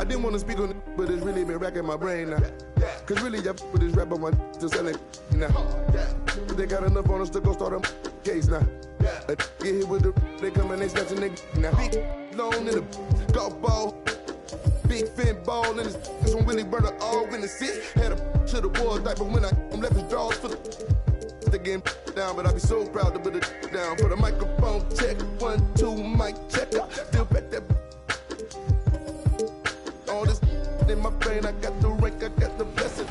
didn't want to speak on it, but it's really been racking my brain now. Cause really, I with this rap on my to selling now. But they got enough on us to go start a case now. Get hit with the, they come and they snatching nigga now. Big long in the golf ball. Big fin ball in this one Willie Burner all in the six. Had a to the wall type, but when I'm left his jaws for the getting down, but I be so proud to put it down. For the microphone check, 1, 2, mic check. Still back that all this in my brain. I got the rank, I got the blessing.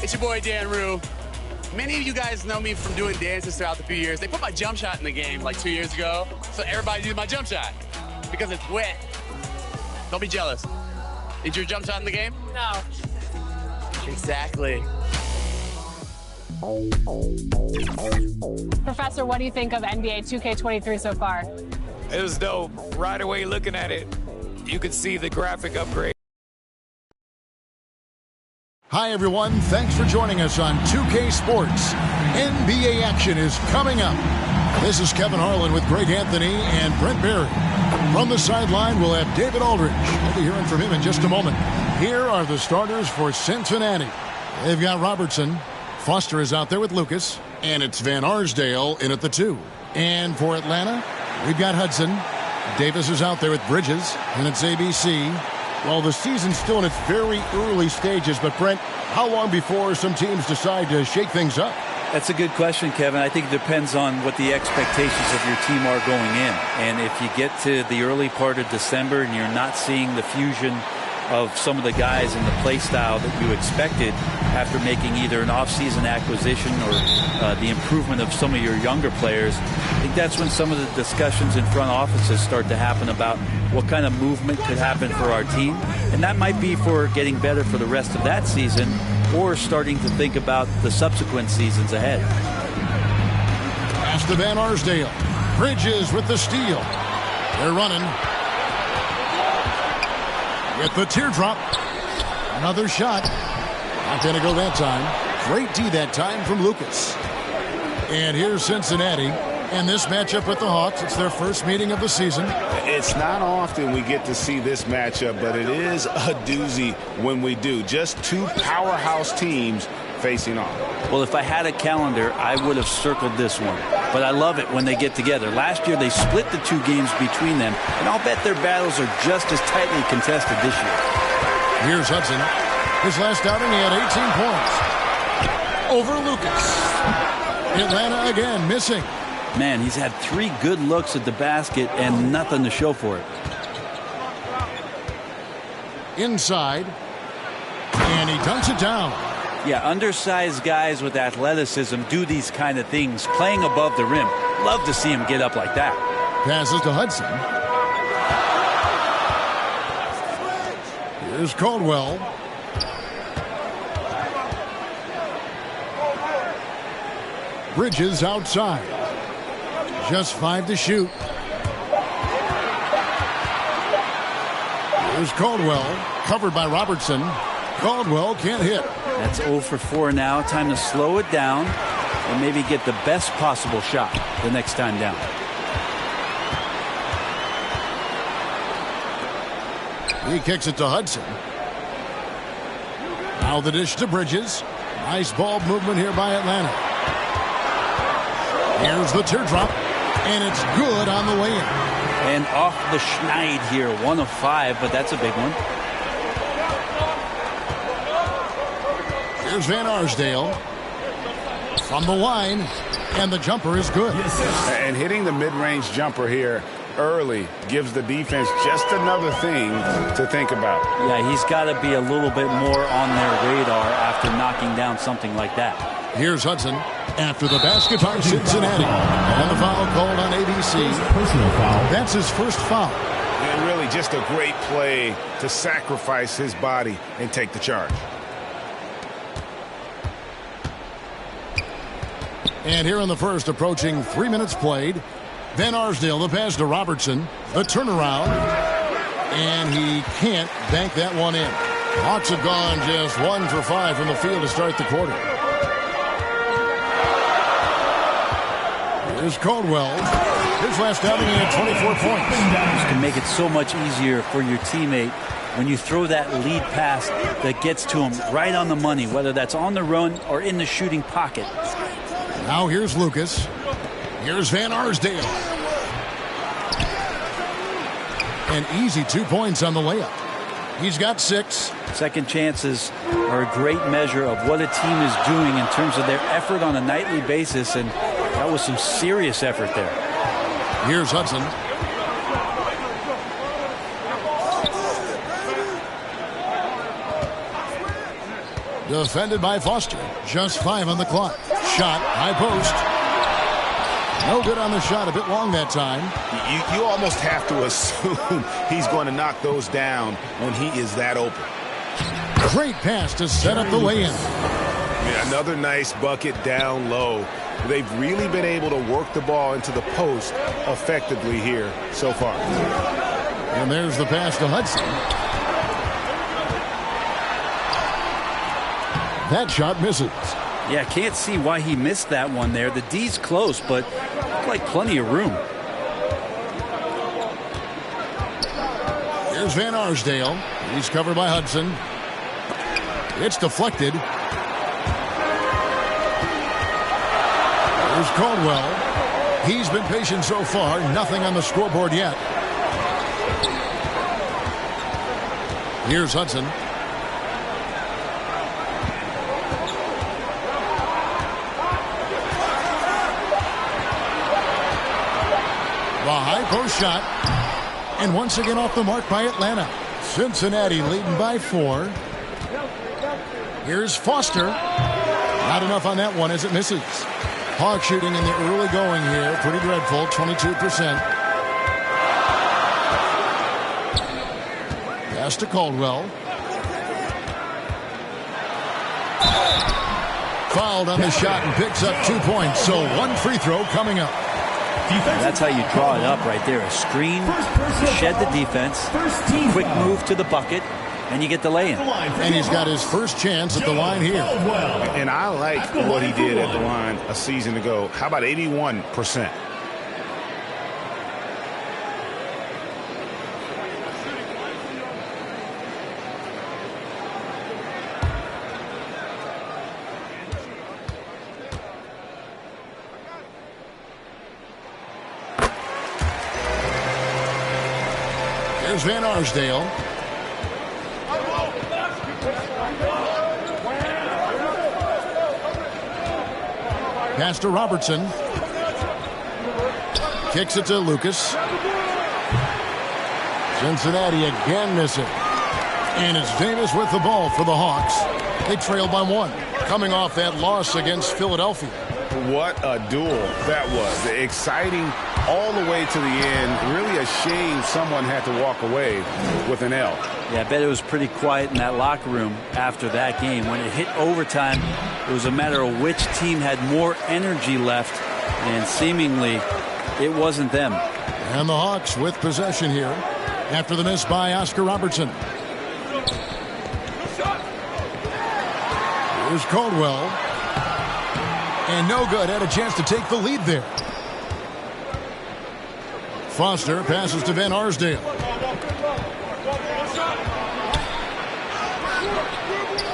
It's your boy Dan Rue. Many of you guys know me from doing dances throughout the few years. They put my jump shot in the game like 2 years ago, so everybody did my jump shot because it's wet. Don't be jealous. Is your jump shot in the game? No. Exactly. Professor, what do you think of NBA 2K23 so far? It was dope. Right away looking at it, you could see the graphic upgrade. Hi, everyone. Thanks for joining us on 2K Sports. NBA action is coming up. This is Kevin Harlan with Greg Anthony and Brent Barry. From the sideline, we'll have David Aldridge. We'll be hearing from him in just a moment. Here are the starters for Cincinnati. They've got Robertson. Foster is out there with Lucas. And it's Van Arsdale in at the 2. And for Atlanta, we've got Hudson. Davis is out there with Bridges. And it's ABC. Well, the season's still in its very early stages, but Brent, how long before some teams decide to shake things up? That's a good question, Kevin. I think it depends on what the expectations of your team are going in. And if you get to the early part of December and you're not seeing the fusion of some of the guys in the play style that you expected after making either an off-season acquisition or the improvement of some of your younger players, I think that's when some of the discussions in front offices start to happen about what kind of movement could happen for our team. And that might be for getting better for the rest of that season or starting to think about the subsequent seasons ahead. Pass to Van Arsdale. Bridges with the steal. They're running. With the teardrop. Another shot. Not going to go that time. Great D that time from Lucas. And here's Cincinnati. And this matchup with the Hawks, it's their first meeting of the season. It's not often we get to see this matchup, but it is a doozy when we do. Just two powerhouse teams facing off. Well, if I had a calendar, I would have circled this one. But I love it when they get together. Last year, they split the two games between them, and I'll bet their battles are just as tightly contested this year. Here's Hudson. His last outing, he had 18 points. Over Lucas. Atlanta again, missing. Man, he's had 3 good looks at the basket and nothing to show for it. Inside. And he dunks it down. Yeah, undersized guys with athleticism do these kind of things, playing above the rim. Love to see him get up like that. Passes to Hudson. Here's Caldwell. Bridges outside. Just 5 to shoot. Here's Caldwell, covered by Robertson. Caldwell can't hit. That's 0 for 4 now. Time to slow it down and maybe get the best possible shot the next time down. He kicks it to Hudson. Now the dish to Bridges. Nice ball movement here by Atlanta. Here's the teardrop. And it's good on the way in. And off the schneid here. 1 of 5, but that's a big one. Here's Van Arsdale. From the line. And the jumper is good. And hitting the mid-range jumper here early gives the defense just another thing to think about. Yeah, he's got to be a little bit more on their radar after knocking down something like that. Here's Hudson after the basket by Cincinnati. And the foul called on ABC. Personal foul. That's his first foul. And really just a great play to sacrifice his body and take the charge. And here in the first, approaching 3 minutes played. Van Arsdale, the pass to Robertson. The turnaround. And he can't bank that one in. Hawks have gone just 1 for 5 from the field to start the quarter. Here's Caldwell. His last outing, he had 24 points. This can make it so much easier for your teammate when you throw that lead pass that gets to him right on the money, whether that's on the run or in the shooting pocket. Now here's Lucas. Here's Van Arsdale. An easy 2 points on the layup. He's got 6. Second chances are a great measure of what a team is doing in terms of their effort on a nightly basis, and that was some serious effort there. Here's Hudson. Defended by Foster. Just 5 on the clock. Shot, high post. No good on the shot. A bit long that time. You almost have to assume he's going to knock those down when he is that open. Great pass to set up the lay-in. Yeah, another nice bucket down low. They've really been able to work the ball into the post effectively here so far. And there's the pass to Hudson. That shot misses. Yeah, can't see why he missed that one there. The D's close, but like plenty of room. Here's Van Arsdale. He's covered by Hudson. It's deflected. Here's Caldwell. He's been patient so far. Nothing on the scoreboard yet. Here's Hudson. The high post shot. And once again off the mark by Atlanta. Cincinnati leading by 4. Here's Foster. Not enough on that one as it misses. Hawks shooting in the early going here. Pretty dreadful, 22%. Pass to Caldwell. Fouled on the shot and picks up 2 points. So 1 free throw coming up. That's how you draw it up right there. A screen, shed the defense, quick move to the bucket, and you get the lay-in. And he's got his first chance at the line here. And I like what he did at the line a season ago. How about 81%? There's Van Arsdale. Pass to Robertson. Kicks it to Lucas. Cincinnati again missing. And it's Davis with the ball for the Hawks. They trail by 1. Coming off that loss against Philadelphia. What a duel that was. Exciting all the way to the end. Really a shame someone had to walk away with an L. Yeah, I bet it was pretty quiet in that locker room after that game. When it hit overtime, it was a matter of which team had more energy left, and seemingly it wasn't them. And the Hawks with possession here after the miss by Oscar Robertson. Here's Caldwell. And no good. Had a chance to take the lead there. Foster passes to Van Arsdale.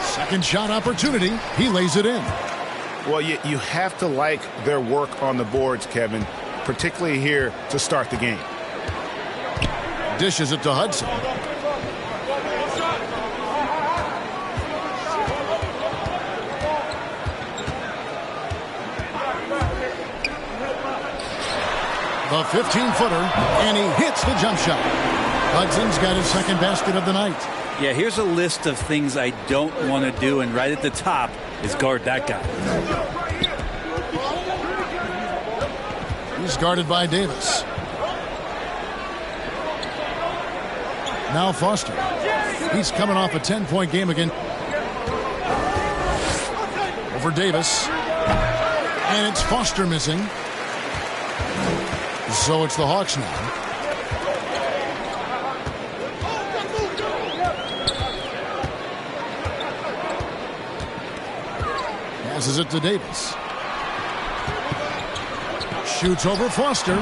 Second shot opportunity. He lays it in. Well, you have to like their work on the boards, Kevin, particularly here to start the game. Dishes it to Hudson. The 15-footer, and he hits the jump shot. Hudson's got his second basket of the night. Yeah, here's a list of things I don't want to do, and right at the top is guard that guy. He's guarded by Davis. Now Foster. He's coming off a 10-point game again. Over Davis. And it's Foster missing. So it's the Hawks now. Passes it to Davis. Shoots over Foster.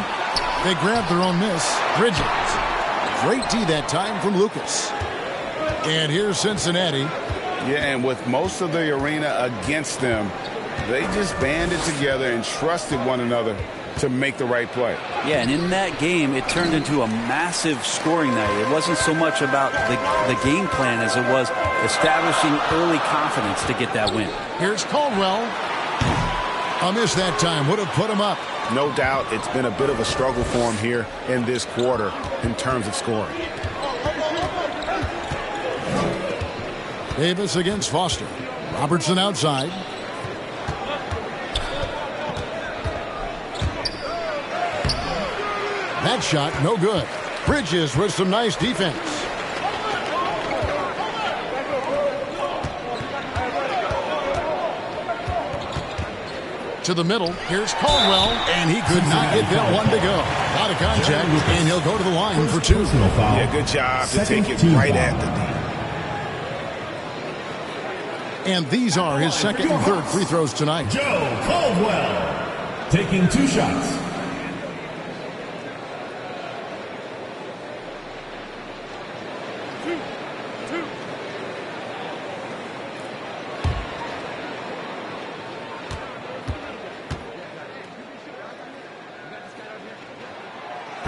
They grab their own miss. Bridges. Great D that time from Lucas. And here's Cincinnati. Yeah, and with most of the arena against them, they just banded together and trusted one another to make the right play. Yeah, and in that game, it turned into a massive scoring night. It wasn't so much about the game plan as it was establishing early confidence to get that win. Here's Caldwell. A miss that time would have put him up. No doubt it's been a bit of a struggle for him here in this quarter in terms of scoring. Davis against Foster. Robertson outside. That shot, no good. Bridges with some nice defense. To the middle, here's Caldwell, and he could not get that one to go. Out of contact, and he'll go to the line for two. Yeah, good job to take it right at the D. And these are his second and third free throws tonight. Joe Caldwell taking 2 shots.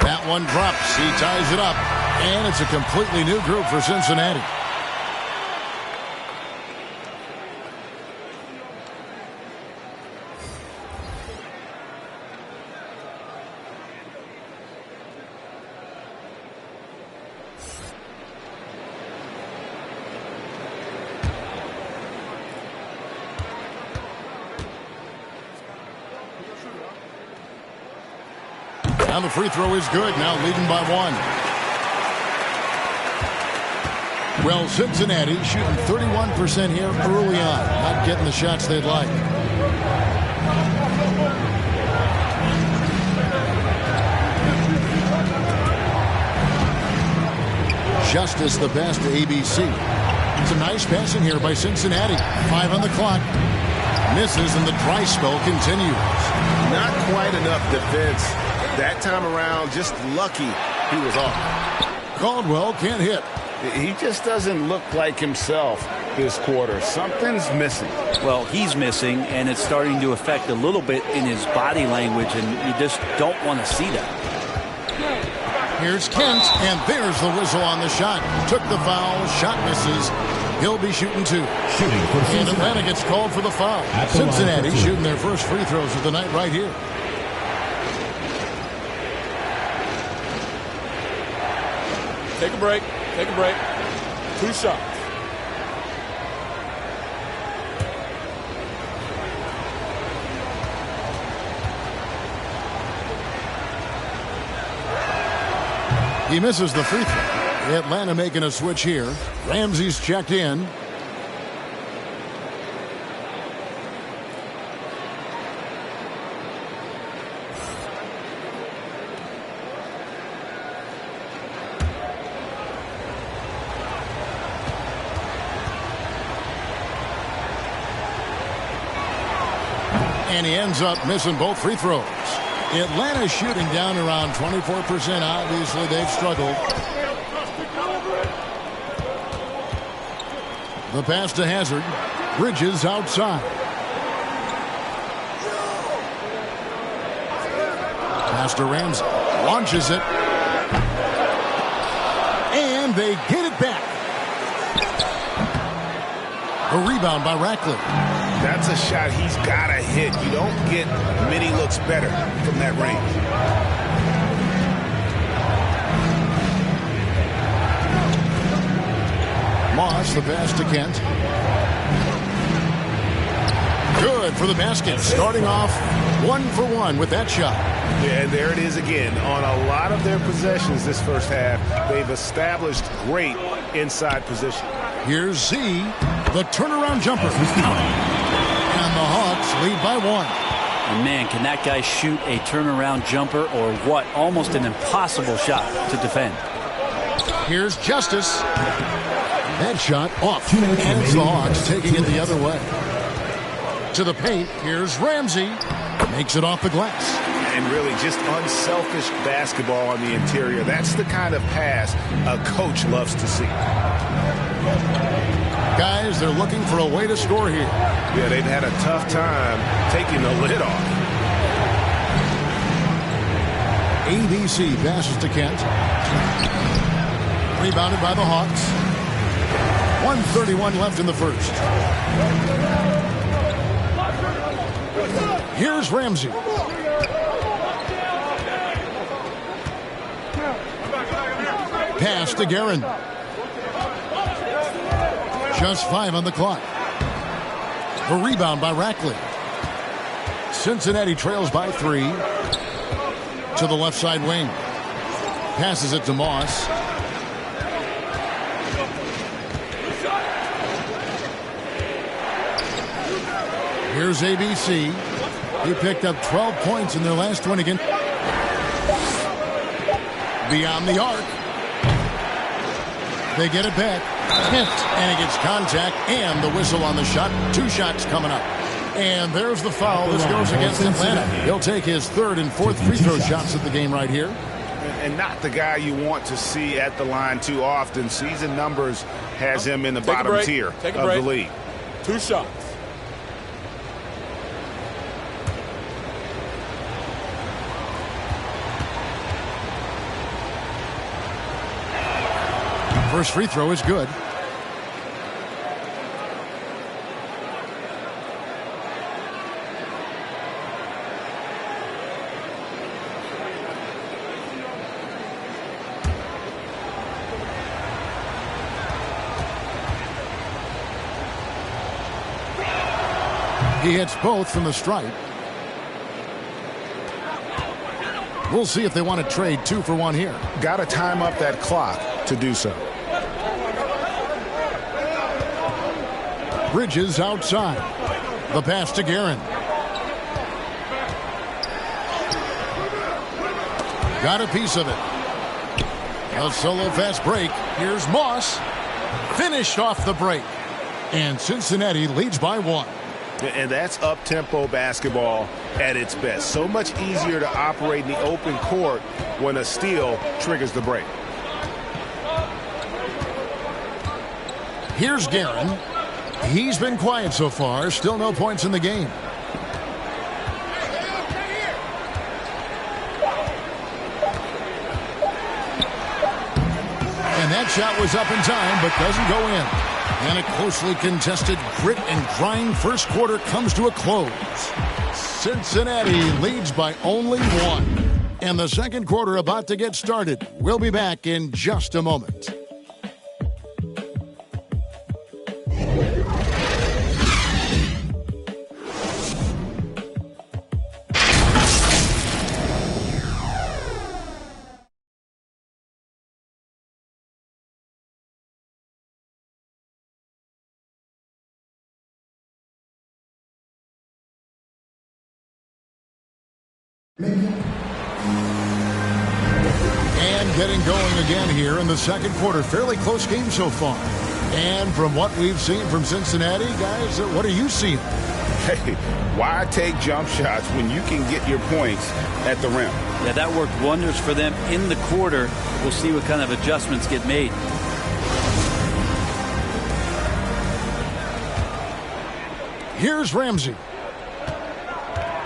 That one drops. He ties it up. And it's a completely new group for Cincinnati. Now the free throw is good. Now leading by 1. Well, Cincinnati shooting 31% here early on. Not getting the shots they'd like. Justice the pass to ABC. It's a nice passing here by Cincinnati. 5 on the clock. Misses and the dry spell continues. Not quite enough defense that time around. Just lucky he was off. Caldwell can't hit. He just doesn't look like himself this quarter. Something's missing. Well, he's missing, and it's starting to affect a little bit in his body language, and you just don't want to see that. Here's Kent, and there's the whistle on the shot. Took the foul, shot misses. He'll be shooting 2. And Atlanta gets called for the foul. Cincinnati shooting their first free throws of the night right here. Take a break. Take a break. 2 shots. He misses the free throw. Atlanta making a switch here. Ramsey's checked in. And he ends up missing both free throws. Atlanta shooting down around 24%. Obviously, they've struggled. The pass to Hazard. Bridges outside. Pass to Ramsey. Launches it. And they get it back. A rebound by Ratcliffe. That's a shot he's got to hit. You don't get many looks better from that range. Moss, the pass to Kent. Good for the basket. Starting off 1 for 1 with that shot. Yeah, and there it is again. On a lot of their possessions this first half, they've established great inside position. Here's Z, the turnaround jumper. And the Hawks lead by 1. And man, can that guy shoot a turnaround jumper or what? Almost an impossible shot to defend. Here's Justice. That shot off. And it's the Hawks taking it the other way. To the paint. Here's Ramsey. Makes it off the glass. And really just unselfish basketball on the interior. That's the kind of pass a coach loves to see. Guys, they're looking for a way to score here. Yeah, they've had a tough time taking the lid off. ABC passes to Kent. Rebounded by the Hawks. 1:31 left in the first. Here's Ramsey. Pass to Guerin. Just 5 on the clock. A rebound by Rackley. Cincinnati trails by 3. To the left side wing. Passes it to Moss. Here's ABC. He picked up 12 points in their last win again. Beyond the arc. They get it back. Kent, and he gets contact and the whistle on the shot. 2 shots coming up. And there's the foul. This goes against Atlanta. He'll take his 3rd and 4th free throw shots of the game right here. And not the guy you want to see at the line too often. Season numbers has him in the bottom tier of the league. 2 shots. First free throw is good. He hits both from the stripe. We'll see if they want to trade 2 for 1 here. Got to time up that clock to do so. Bridges outside. The pass to Guerin. Got a piece of it. A solo fast break. Here's Moss. Finished off the break. And Cincinnati leads by 1. And that's up-tempo basketball at its best. So much easier to operate in the open court when a steal triggers the break. Here's Guerin. He's been quiet so far. Still no points in the game. And that shot was up in time, but doesn't go in. And a closely contested grit and grind first quarter comes to a close. Cincinnati leads by only 1. And the second quarter about to get started. We'll be back in just a moment. And getting going again here in the second quarter. Fairly close game so far. And from what we've seen from Cincinnati, guys, what are you seeing? Hey, why take jump shots when you can get your points at the rim? Yeah, that worked wonders for them in the quarter. We'll see what kind of adjustments get made. Here's Ramsey.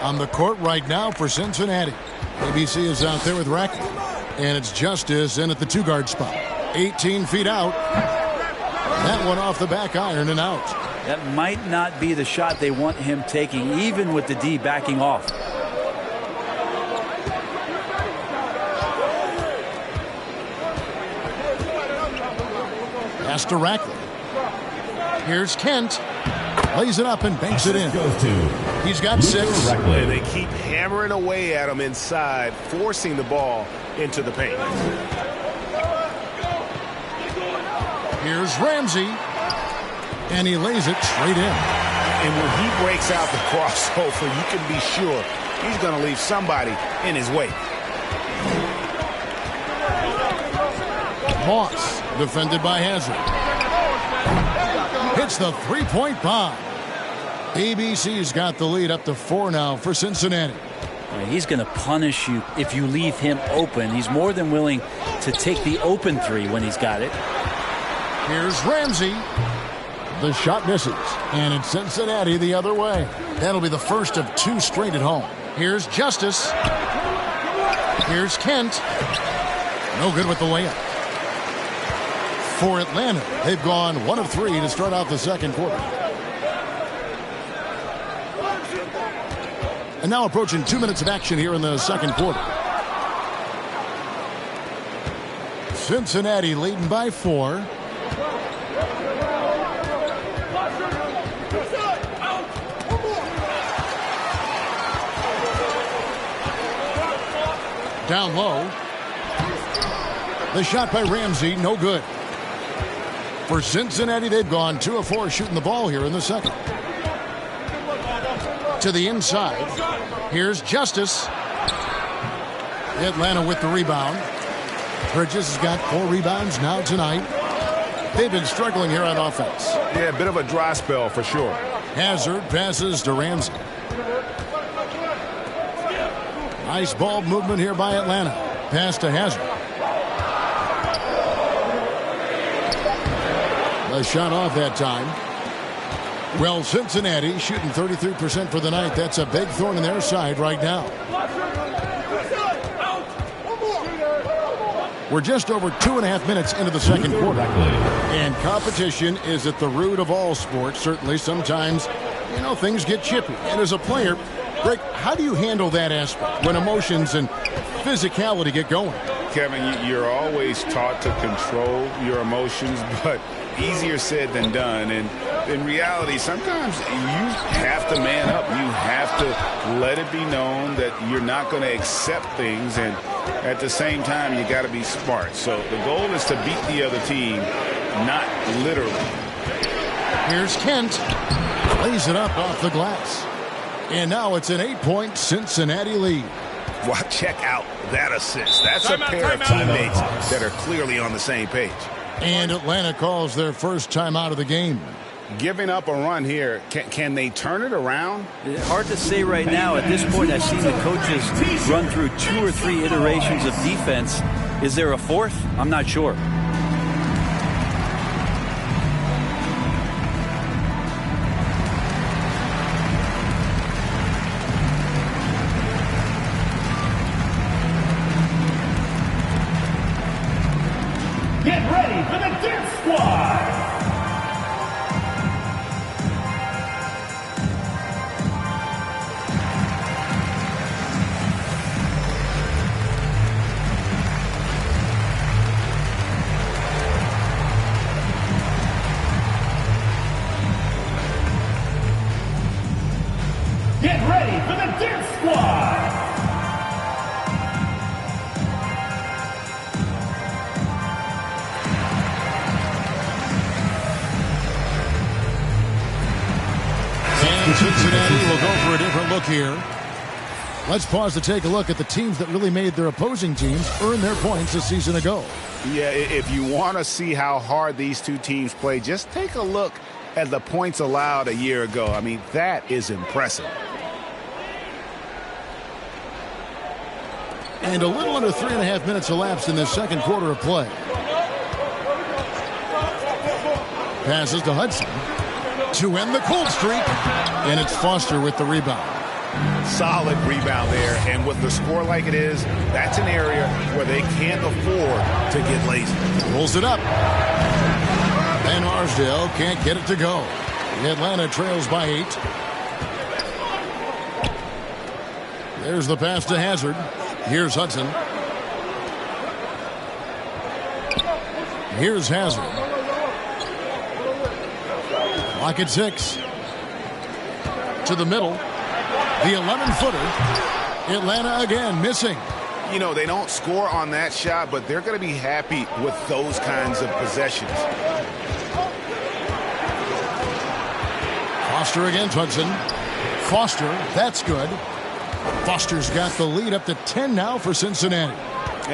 On the court right now for Cincinnati. ABC is out there with Rackley. And it's Justice in at the 2-guard spot. 18 feet out. That one off the back iron and out. That might not be the shot they want him taking, even with the D backing off. Pass to Rackley. Here's Kent. Lays it up and banks it in. He's got 6. And they keep hammering away at him inside, forcing the ball into the paint. Here's Ramsey. And he lays it straight in. And when he breaks out the crossover, you can be sure he's going to leave somebody in his way. Moss, defended by Hazard. Hits the 3-point bomb. ABC's got the lead up to 4 now for Cincinnati. He's going to punish you if you leave him open. He's more than willing to take the open three when he's got it. Here's Ramsey. The shot misses, and it's Cincinnati the other way. That'll be the first of 2 straight at home. Here's Justice. Here's Kent. No good with the layup. For Atlanta, they've gone 1 of 3 to start out the second quarter. And now approaching 2 minutes of action here in the second quarter. Cincinnati leading by 4. Down low. The shot by Ramsey, no good. For Cincinnati, they've gone 2 of 4 shooting the ball here in the second. To the inside. Here's Justice. Atlanta with the rebound. Bridges has got 4 rebounds now tonight. They've been struggling here on offense. Yeah, a bit of a dry spell for sure. Hazard passes to Ramsey. Nice ball movement here by Atlanta. Pass to Hazard. A shot off that time. Well, Cincinnati shooting 33% for the night. That's a big thorn in their side right now. We're just over 2.5 minutes into the second quarter. And competition is at the root of all sports. Certainly, sometimes, things get chippy. And as a player, Greg, how do you handle that aspect when emotions and physicality get going? Kevin, you're always taught to control your emotions, but easier said than done. And in reality, sometimes you have to man up. You have to let it be known that you're not going to accept things. And at the same time, you got to be smart. So the goal is to beat the other team, not literally. Here's Kent. Lays it up off the glass. And now it's an 8-point Cincinnati lead. Well, check out that assist. That's a pair of teammates that are clearly on the same page. And Atlanta calls their first timeout of the game. Giving up a run here, can they turn it around? Hard to say right now. At this point, I've seen the coaches run through 2 or 3 iterations of defense. Is there a 4th? I'm not sure. Get ready for the Dip Squad! Get ready for the Dip Squad! Cincinnati will go for a different look here. Let's pause to take a look at the teams that really made their opposing teams earn their points a season ago. Yeah, if you want to see how hard these 2 teams play, just take a look at the points allowed a year ago. I mean, that is impressive. And a little under 3.5 minutes elapsed in this second quarter of play. Passes to Hudson to end the cold streak. And it's Foster with the rebound. Solid rebound there. And with the score like it is, that's an area where they can't afford to get lazy. Rolls it up. And Arsdale can't get it to go. Atlanta trails by 8. There's the pass to Hazard. Here's Hudson. Here's Hazard. Clock at 6. To the middle. The 11-footer. Atlanta again missing. You know, they don't score on that shot, but they're going to be happy with those kinds of possessions. Foster against Hudson. Foster, that's good. Foster's got the lead up to 10 now for Cincinnati.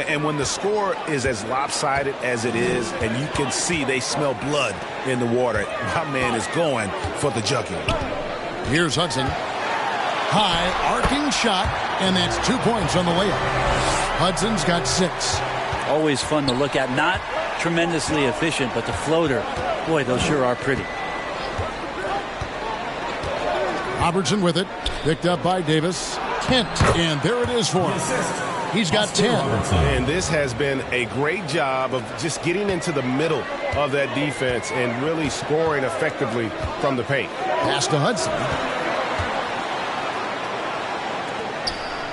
And when the score is as lopsided as it is, and you can see they smell blood in the water, my man is going for the jugular. Here's Hudson. High arcing shot, and that's 2 points on the layup. Hudson's got 6. Always fun to look at. Not tremendously efficient, but the floater, boy, those sure are pretty. Robertson with it. Picked up by Davis. Kent, and there it is for him. He's got 10. And this has been a great job of just getting into the middle of that defense and really scoring effectively from the paint. Pass to Hudson.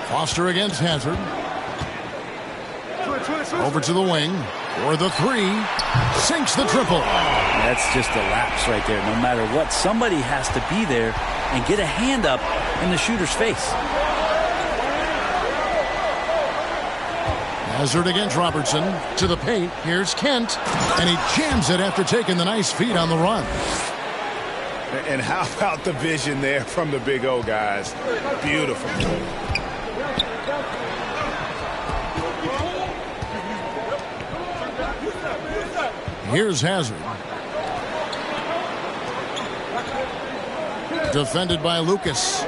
Foster against Hazard. Over to the wing for the 3. Sinks the triple. That's just a lapse right there. No matter what, somebody has to be there and get a hand up in the shooter's face. Hazard against Robertson. To the paint. Here's Kent. And he jams it after taking the nice feed on the run. And how about the vision there from the Big O, guys? Beautiful. Here's Hazard. Defended by Lucas.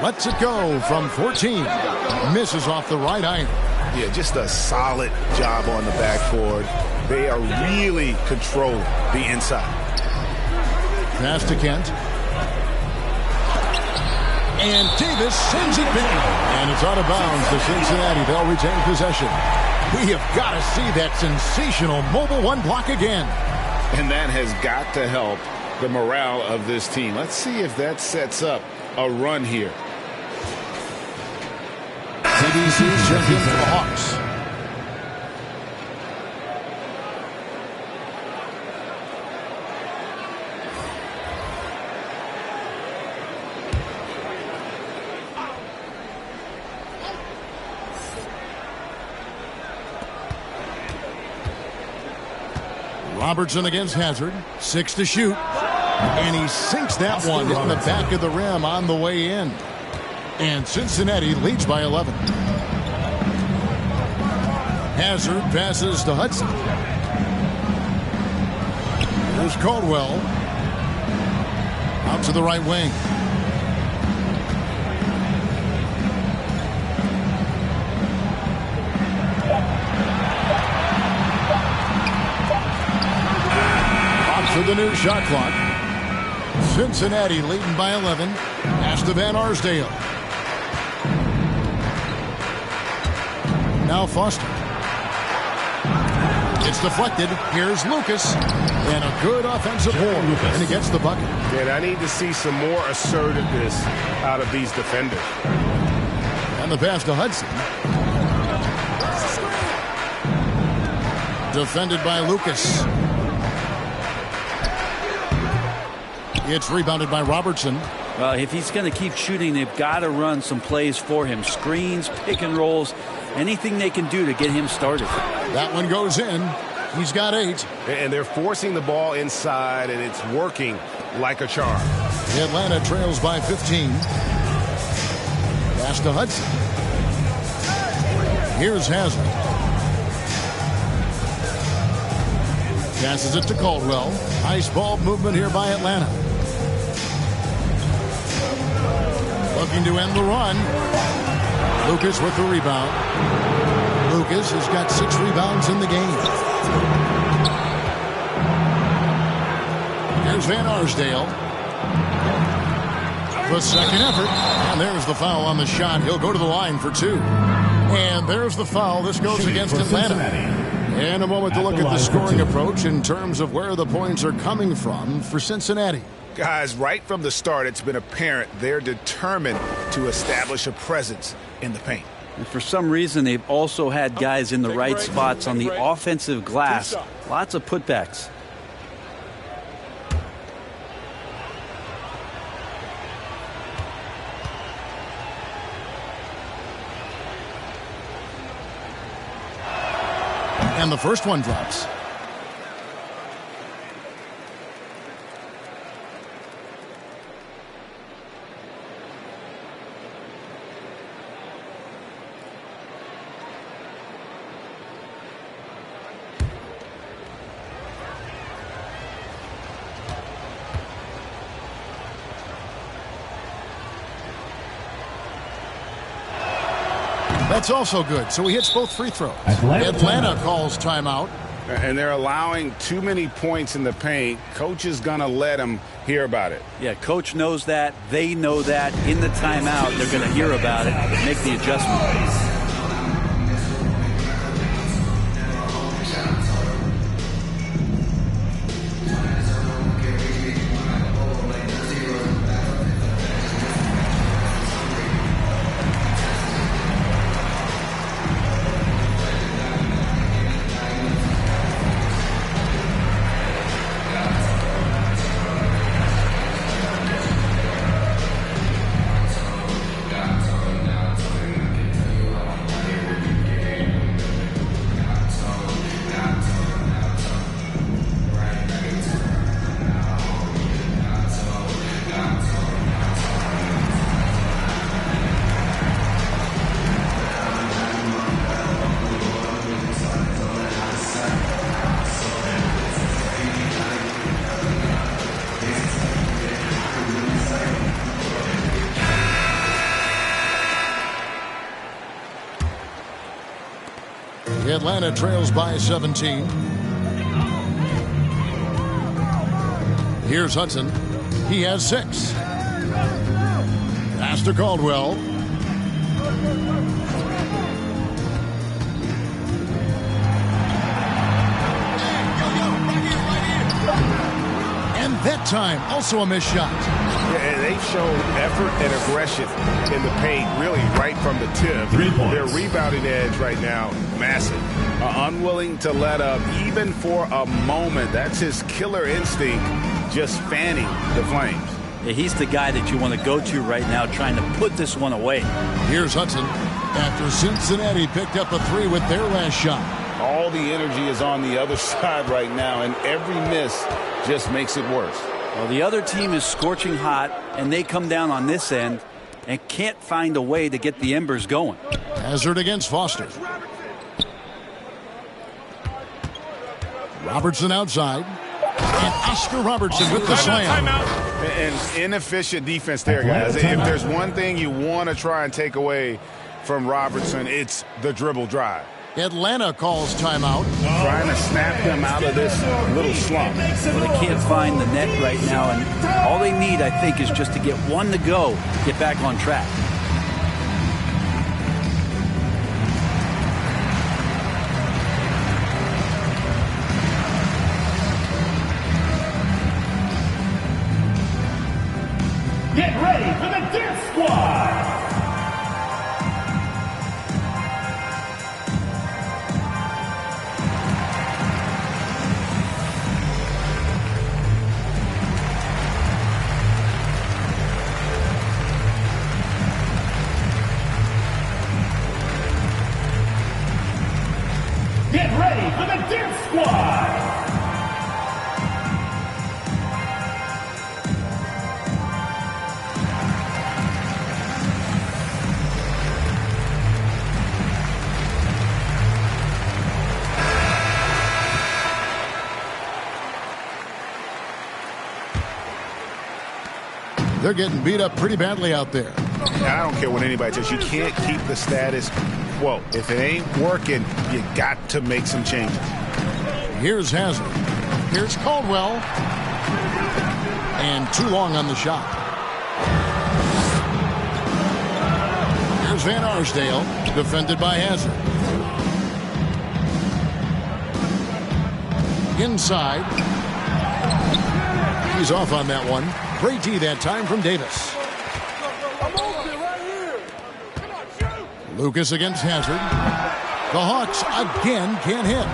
Lets it go from 14. Misses off the right iron. Yeah, just a solid job on the backboard. They are really controlling the inside. Pass to Kent. And Davis sends it back. And it's out of bounds to Cincinnati. They'll retain possession. We have got to see that sensational mobile one block again. And that has got to help the morale of this team. Let's see if that sets up a run here. CBC check in for the Hawks. Robertson against Hazard. 6 to shoot. And he sinks that one in the back of the rim on the way in. And Cincinnati leads by 11. Hazard passes to Hudson. Here's Caldwell. Out to the right wing. To the new shot clock. Cincinnati leading by 11. Pass to Van Arsdale. Now Foster. It's deflected. Here's Lucas. And a good offensive board. And he gets the bucket. And I need to see some more assertiveness out of these defenders. And the pass to Hudson. Defended by Lucas. It's rebounded by Robertson. Well, if he's going to keep shooting, they've got to run some plays for him. Screens, pick and rolls, anything they can do to get him started. That one goes in. He's got 8. And they're forcing the ball inside, and it's working like a charm. Atlanta trails by 15. Pass to Hudson. Here's Hazard. Passes it to Caldwell. Nice ball movement here by Atlanta. Looking to end the run. Lucas with the rebound. Lucas has got 6 rebounds in the game. Here's Van Arsdale. The second effort. And there's the foul on the shot. He'll go to the line for 2. And there's the foul. This goes against Atlanta. In a moment to look at the scoring approach in terms of where the points are coming from for Cincinnati. Guys, right from the start, it's been apparent they're determined to establish a presence in the paint. And for some reason, they've also had guys in the right spots on the offensive glass. Lots of putbacks. And the first one drops. That's also good. So he hits both free throws. Atlanta calls timeout. And they're allowing too many points in the paint. Coach is going to let them hear about it. Yeah, coach knows that. They know that. In the timeout, they're going to hear about it and make the adjustment. Atlanta trails by 17. Here's Hudson. He has 6. Pass to Caldwell. And that time, also a missed shot. Yeah, they've shown effort and aggression in the paint, really right from the tip. Their rebounding edge right now, massive. Unwilling to let up, even for a moment. That's his killer instinct, just fanning the flames. Yeah, he's the guy that you want to go to right now, trying to put this one away. Here's Hudson. After Cincinnati picked up a 3 with their last shot. All the energy is on the other side right now, and every miss just makes it worse. Well, the other team is scorching hot, and they come down on this end and can't find a way to get the embers going. Hazard against Foster. Robertson outside. And Oscar Robertson with the slam. And inefficient defense there, guys. If there's one thing you want to try and take away from Robertson, it's the dribble drive. Atlanta calls timeout. Trying to snap them out of this little slump. Well, they can't find the net right now, and all they need, I think, is just to get one to go, get back on track. Get ready for the Dance Squad! Get ready for the Dance Squad! They're getting beat up pretty badly out there. I don't care what anybody says. You can't keep the status quo. If it ain't working, you got to make some changes. Here's Hazard. Here's Caldwell. And too long on the shot. Here's Van Arsdale, defended by Hazard. Inside. He's off on that one. Great D that time from Davis. Lucas against Hazard. The Hawks again can't hit.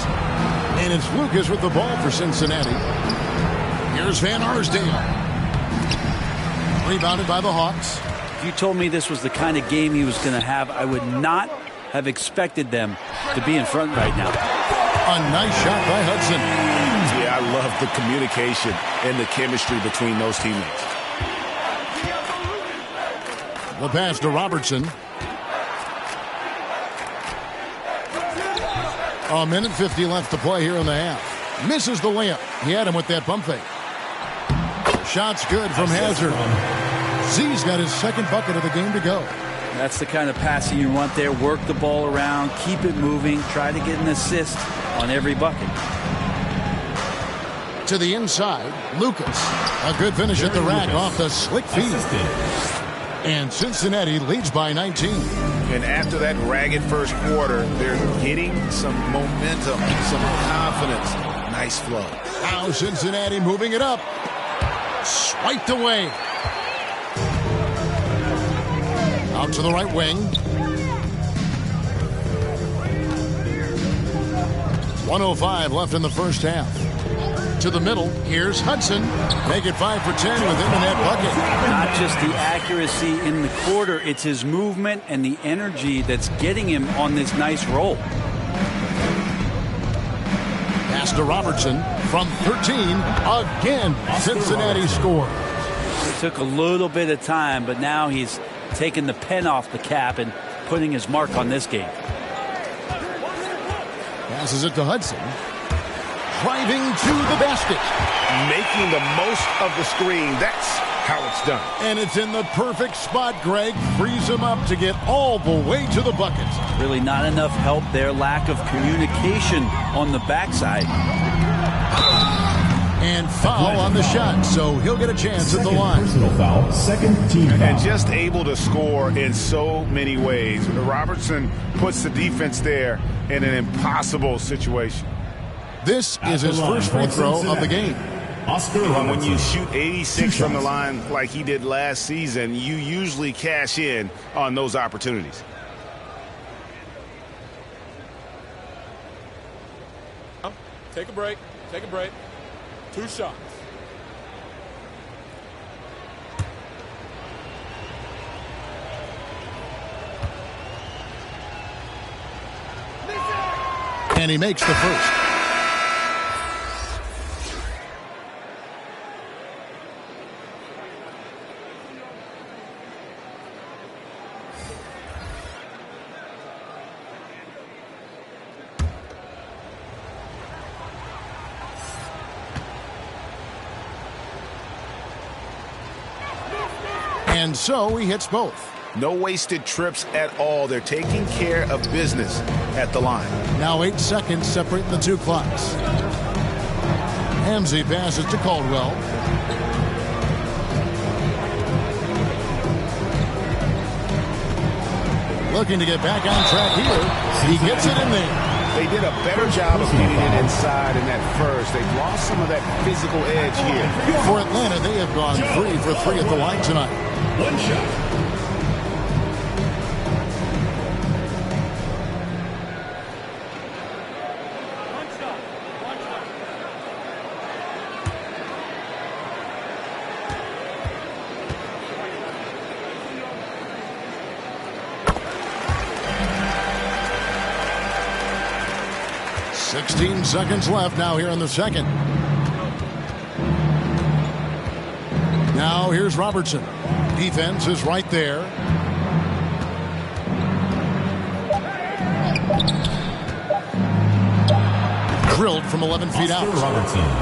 And it's Lucas with the ball for Cincinnati. Here's Van Arsdale. Rebounded by the Hawks. If you told me this was the kind of game he was going to have, I would not have expected them to be in front right now. A nice shot by Hudson. Yeah, I love the communication and the chemistry between those teammates. The pass to Robertson. A minute 50 left to play here in the half. Misses the layup. He had him with that pump fake. Shot's good from Hazard. Z's got his second bucket of the game to go. That's the kind of passing you want there. Work the ball around, keep it moving, try to get an assist on every bucket. To the inside, Lucas. A good finish at the rack off the slick feed. And Cincinnati leads by 19. And after that ragged first quarter, they're getting some momentum, some confidence. Nice flow. Now Cincinnati moving it up. Swiped away. Out to the right wing. 1:05 left in the first half. To the middle, here's Hudson. Make it 5 for 10 with him in that bucket. Not just the accuracy in the quarter, it's his movement and the energy that's getting him on this nice roll. Pass to Robertson from 13. Again, Cincinnati scores. It took a little bit of time, but now he's taking the pen off the cap and putting his mark on this game. Passes it to Hudson. Driving to the basket. Making the most of the screen. That's how it's done. And it's in the perfect spot, Greg. Frees him up to get all the way to the bucket. Really not enough help there. Lack of communication on the backside. And foul on the shot, so he'll get a chance at the line. Personal foul, second team foul. And just able to score in so many ways. Robertson puts the defense there in an impossible situation. This is his first free throw of the game. When you shoot 86 from the line like he did last season, you usually cash in on those opportunities. Take a break. Take a break. 2 shots. And he makes the first. And so he hits both. No wasted trips at all. They're taking care of business at the line. Now 8 seconds separate the two clocks. Hamzy passes to Caldwell. Looking to get back on track here. He gets it in there. They did a better job of getting it inside in that first. They've lost some of that physical edge here. For Atlanta, they have gone 3 for 3 at the line tonight. 1 shot. Sixteen seconds left now here in the second. Now here's Robertson. Defense is right there. Drilled from 11 feet out.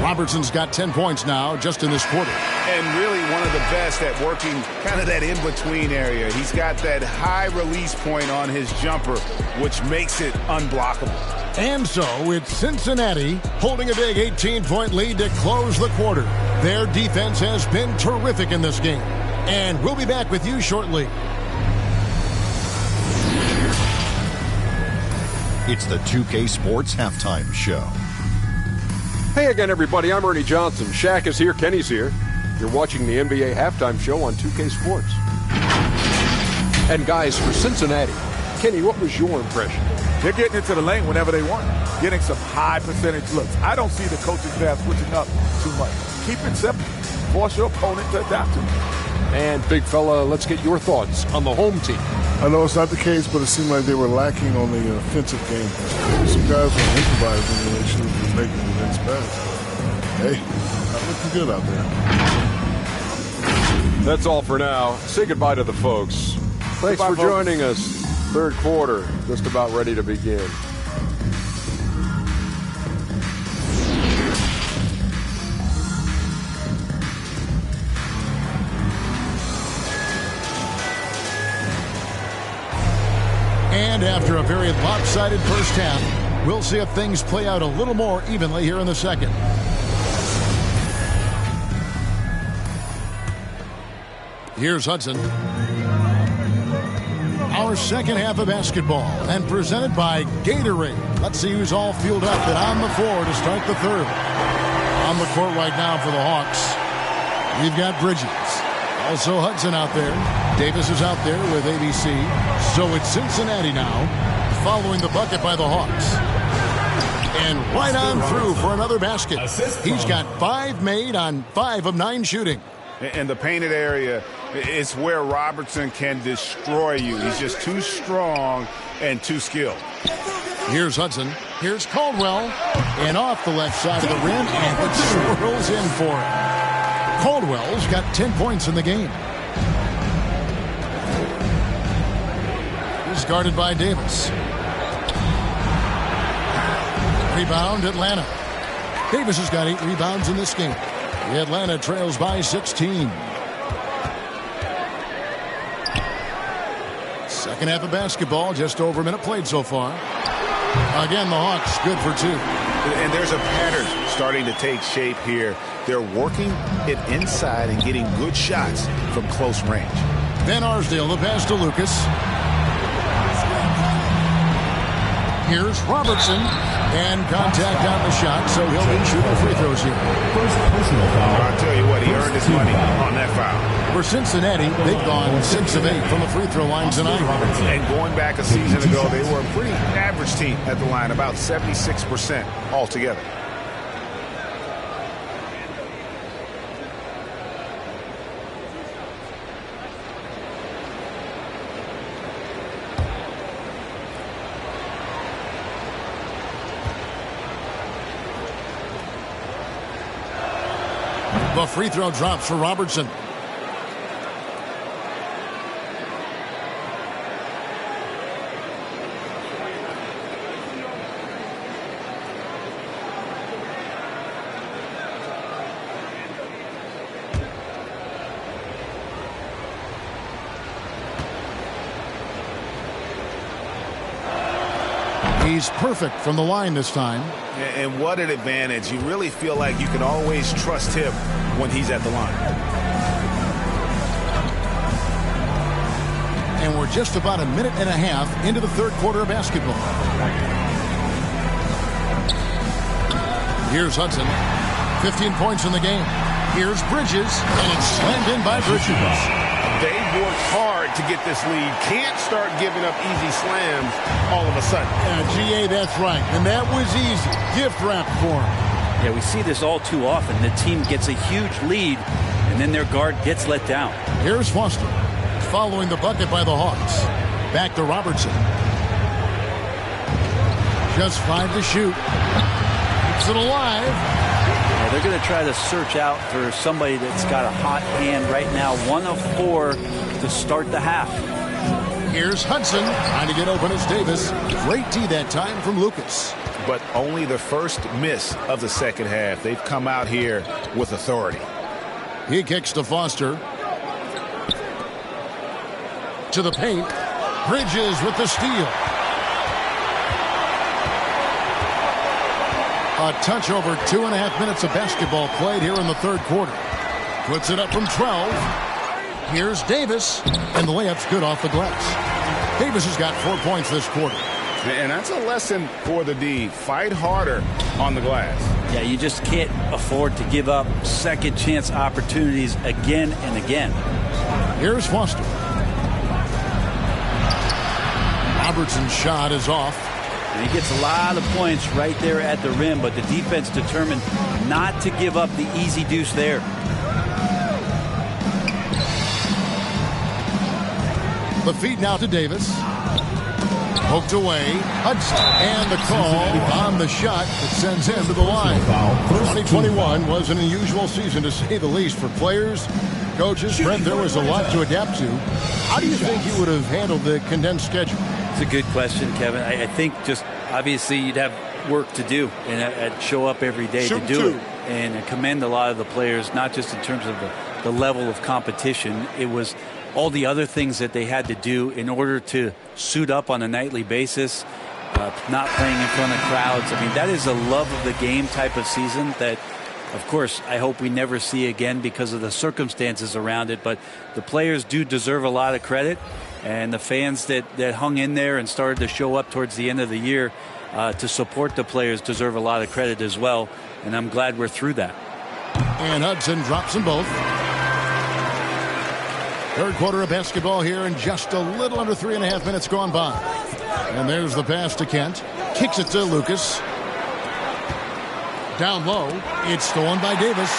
Robertson's got 10 points now just in this quarter. And really one of the best at working kind of that in-between area. He's got that high release point on his jumper, which makes it unblockable. And so it's Cincinnati holding a big 18-point lead to close the quarter. Their defense has been terrific in this game. And we'll be back with you shortly. It's the 2K Sports Halftime Show. Hey again, everybody. I'm Ernie Johnson. Shaq is here. Kenny's here. You're watching the NBA Halftime Show on 2K Sports. And guys, for Cincinnati, Kenny, what was your impression? They're getting into the lane whenever they want, getting some high percentage looks. I don't see the coaching staff switching up too much. Keep it simple. Force your opponent to adapt to it. And big fella, let's get your thoughts on the home team. I know it's not the case, but it seemed like they were lacking on the offensive game. Some guys were improvising and they should have been making the next pass. Hey, not looking good out there. That's all for now. Say goodbye to the folks. Thanks for joining us. Third quarter, just about ready to begin. And after a very lopsided first half, we'll see if things play out a little more evenly here in the second. Here's Hudson. Our second half of basketball, and presented by Gatorade. Let's see who's all fueled up and on the floor to start the third. On the court right now for the Hawks, we've got Bridges. Also Hudson out there. Davis is out there with ABC. So it's Cincinnati now, following the bucket by the Hawks. And right on through for another basket. He's got 5 made on 5 of 9 shooting. In the painted area, it's where Robertson can destroy you. He's just too strong and too skilled. Here's Hudson. Here's Caldwell. And off the left side of the rim, and it swirls in for him. Caldwell's got 10 points in the game. He's guarded by Davis. Rebound, Atlanta. Davis has got 8 rebounds in this game. The Atlanta trails by 16. Second half of basketball, just over a minute played so far. Again, the Hawks good for 2. And there's a pattern starting to take shape here. They're working it inside and getting good shots from close range. Van Arsdale, the pass to Lucas. Here's Robertson. And contact on the shot, so he'll be shooting free throws here. First personal foul. I'll tell you what, he earned his money on that foul. For Cincinnati, they've gone 6 of 8 from the free throw line tonight. And going back a season ago, they were a pretty average team at the line, about 76% altogether. The free throw drops for Robertson. He's perfect from the line this time. And what an advantage. You really feel like you can always trust him when he's at the line. And we're just about a minute and a half into the third quarter of basketball. Here's Hudson. 15 points in the game. Here's Bridges, and it's slammed in by Bridges. They've worked hard to get this lead. Can't start giving up easy slams all of a sudden. GA, that's right. And that was easy. Gift wrap for him. Yeah, we see this all too often. The team gets a huge lead, and then their guard gets let down. Here's Foster, following the bucket by the Hawks. Back to Robertson. Just 5 to shoot. Keeps it alive. Yeah, they're going to try to search out for somebody that's got a hot hand right now. 1 of 4 to start the half. Here's Hudson trying to get open as Davis. Great D that time from Lucas. But only the first miss of the second half. They've come out here with authority. He kicks to Foster. To the paint. Bridges with the steal. A touch over 2.5 minutes of basketball played here in the third quarter. Puts it up from 12. Here's Davis, and the layup's good off the glass. Davis has got 4 points this quarter. And that's a lesson for the D. Fight harder on the glass. Yeah, you just can't afford to give up second chance opportunities again and again. Here's Foster. Robertson's shot is off. And he gets a lot of points right there at the rim, but the defense determined not to give up the easy deuce there. The feed now to Davis. Poked away. Hudson. And the call on the shot that sends him to the line. 2021 was an unusual season, to say the least, for players, coaches. Brent, there was a lot to adapt to. How do you think you would have handled the condensed schedule? It's a good question, Kevin. I think just obviously you'd have work to do and show up every day to do it. And I commend a lot of the players, not just in terms of the level of competition. It was all the other things that they had to do in order to suit up on a nightly basis, not playing in front of crowds. I mean, that is a love of the game type of season that, of course, I hope we never see again because of the circumstances around it. But the players do deserve a lot of credit, and the fans that hung in there and started to show up towards the end of the year to support the players deserve a lot of credit as well. And I'm glad we're through that. And Hudson drops them both. Third quarter of basketball here, and just a little under 3.5 minutes gone by. And there's the pass to Kent. Kicks it to Lucas. Down low. It's stolen by Davis.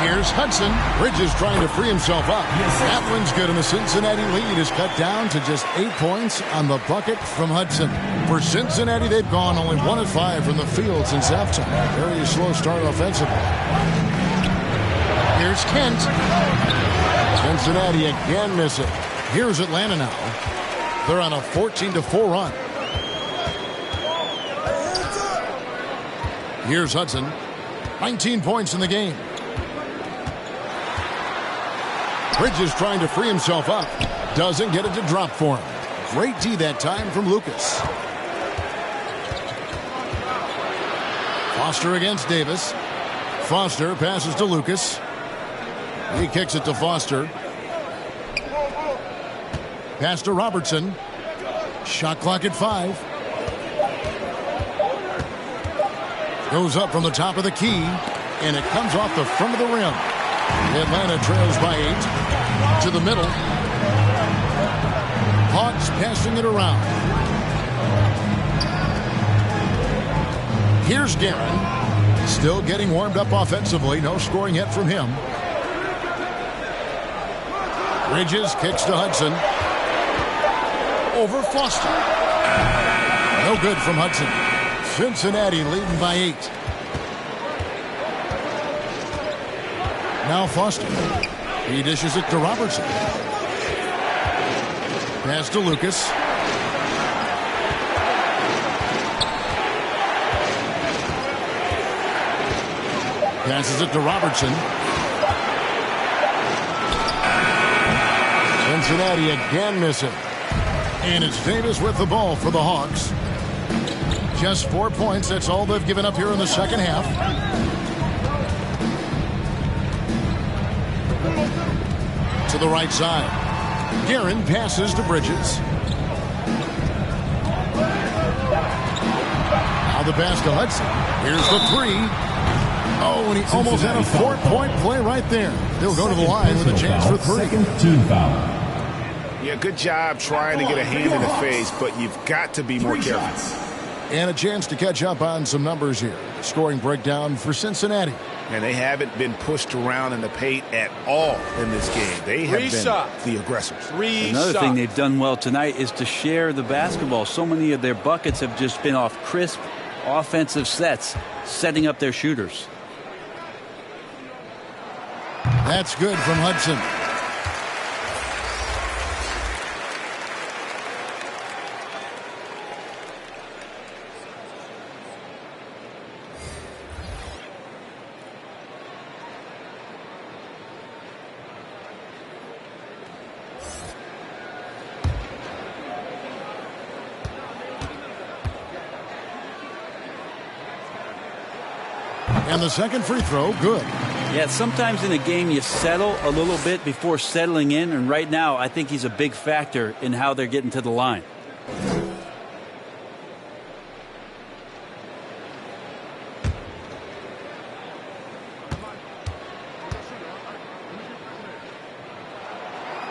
Here's Hudson. Bridges trying to free himself up. That one's good, and the Cincinnati lead is cut down to just 8 points on the bucket from Hudson. For Cincinnati, they've gone only 1 of 5 from the field since halftime. Very slow start offensively. Here's Kent. Cincinnati again missing. Here's Atlanta now. They're on a 14-4 run. Here's Hudson. 19 points in the game. Bridges trying to free himself up. Doesn't get it to drop for him. Great D that time from Lucas. Foster against Davis. Foster passes to Lucas. He kicks it to Foster. Pass to Robertson. Shot clock at 5. Goes up from the top of the key, and it comes off the front of the rim. Atlanta trails by 8. To the middle. Hawks passing it around. Here's Guerin. Still getting warmed up offensively. No scoring yet from him. Bridges kicks to Hudson. Over Foster. No good from Hudson. Cincinnati leading by 8. Now Foster. He dishes it to Robertson. Pass to Lucas. Passes it to Robertson. Cincinnati again missing. And it's Davis with the ball for the Hawks. Just 4 points. That's all they've given up here in the second half. To the right side. Guerin passes to Bridges. Now the pass to Hudson. Here's the 3. Oh, and he almost had a 4-point play right there. He'll go to the line with a chance for 3. Yeah, good job trying to get a hand in the face, but you've got to be more careful. And a chance to catch up on some numbers here. Scoring breakdown for Cincinnati. And they haven't been pushed around in the paint at all in this game. They have been the aggressors. Another thing they've done well tonight is to share the basketball. So many of their buckets have just been off crisp offensive sets, setting up their shooters. That's good from Hudson. And the second free throw, good. Yeah, sometimes in a game you settle a little bit before settling in, and right now I think he's a big factor in how they're getting to the line.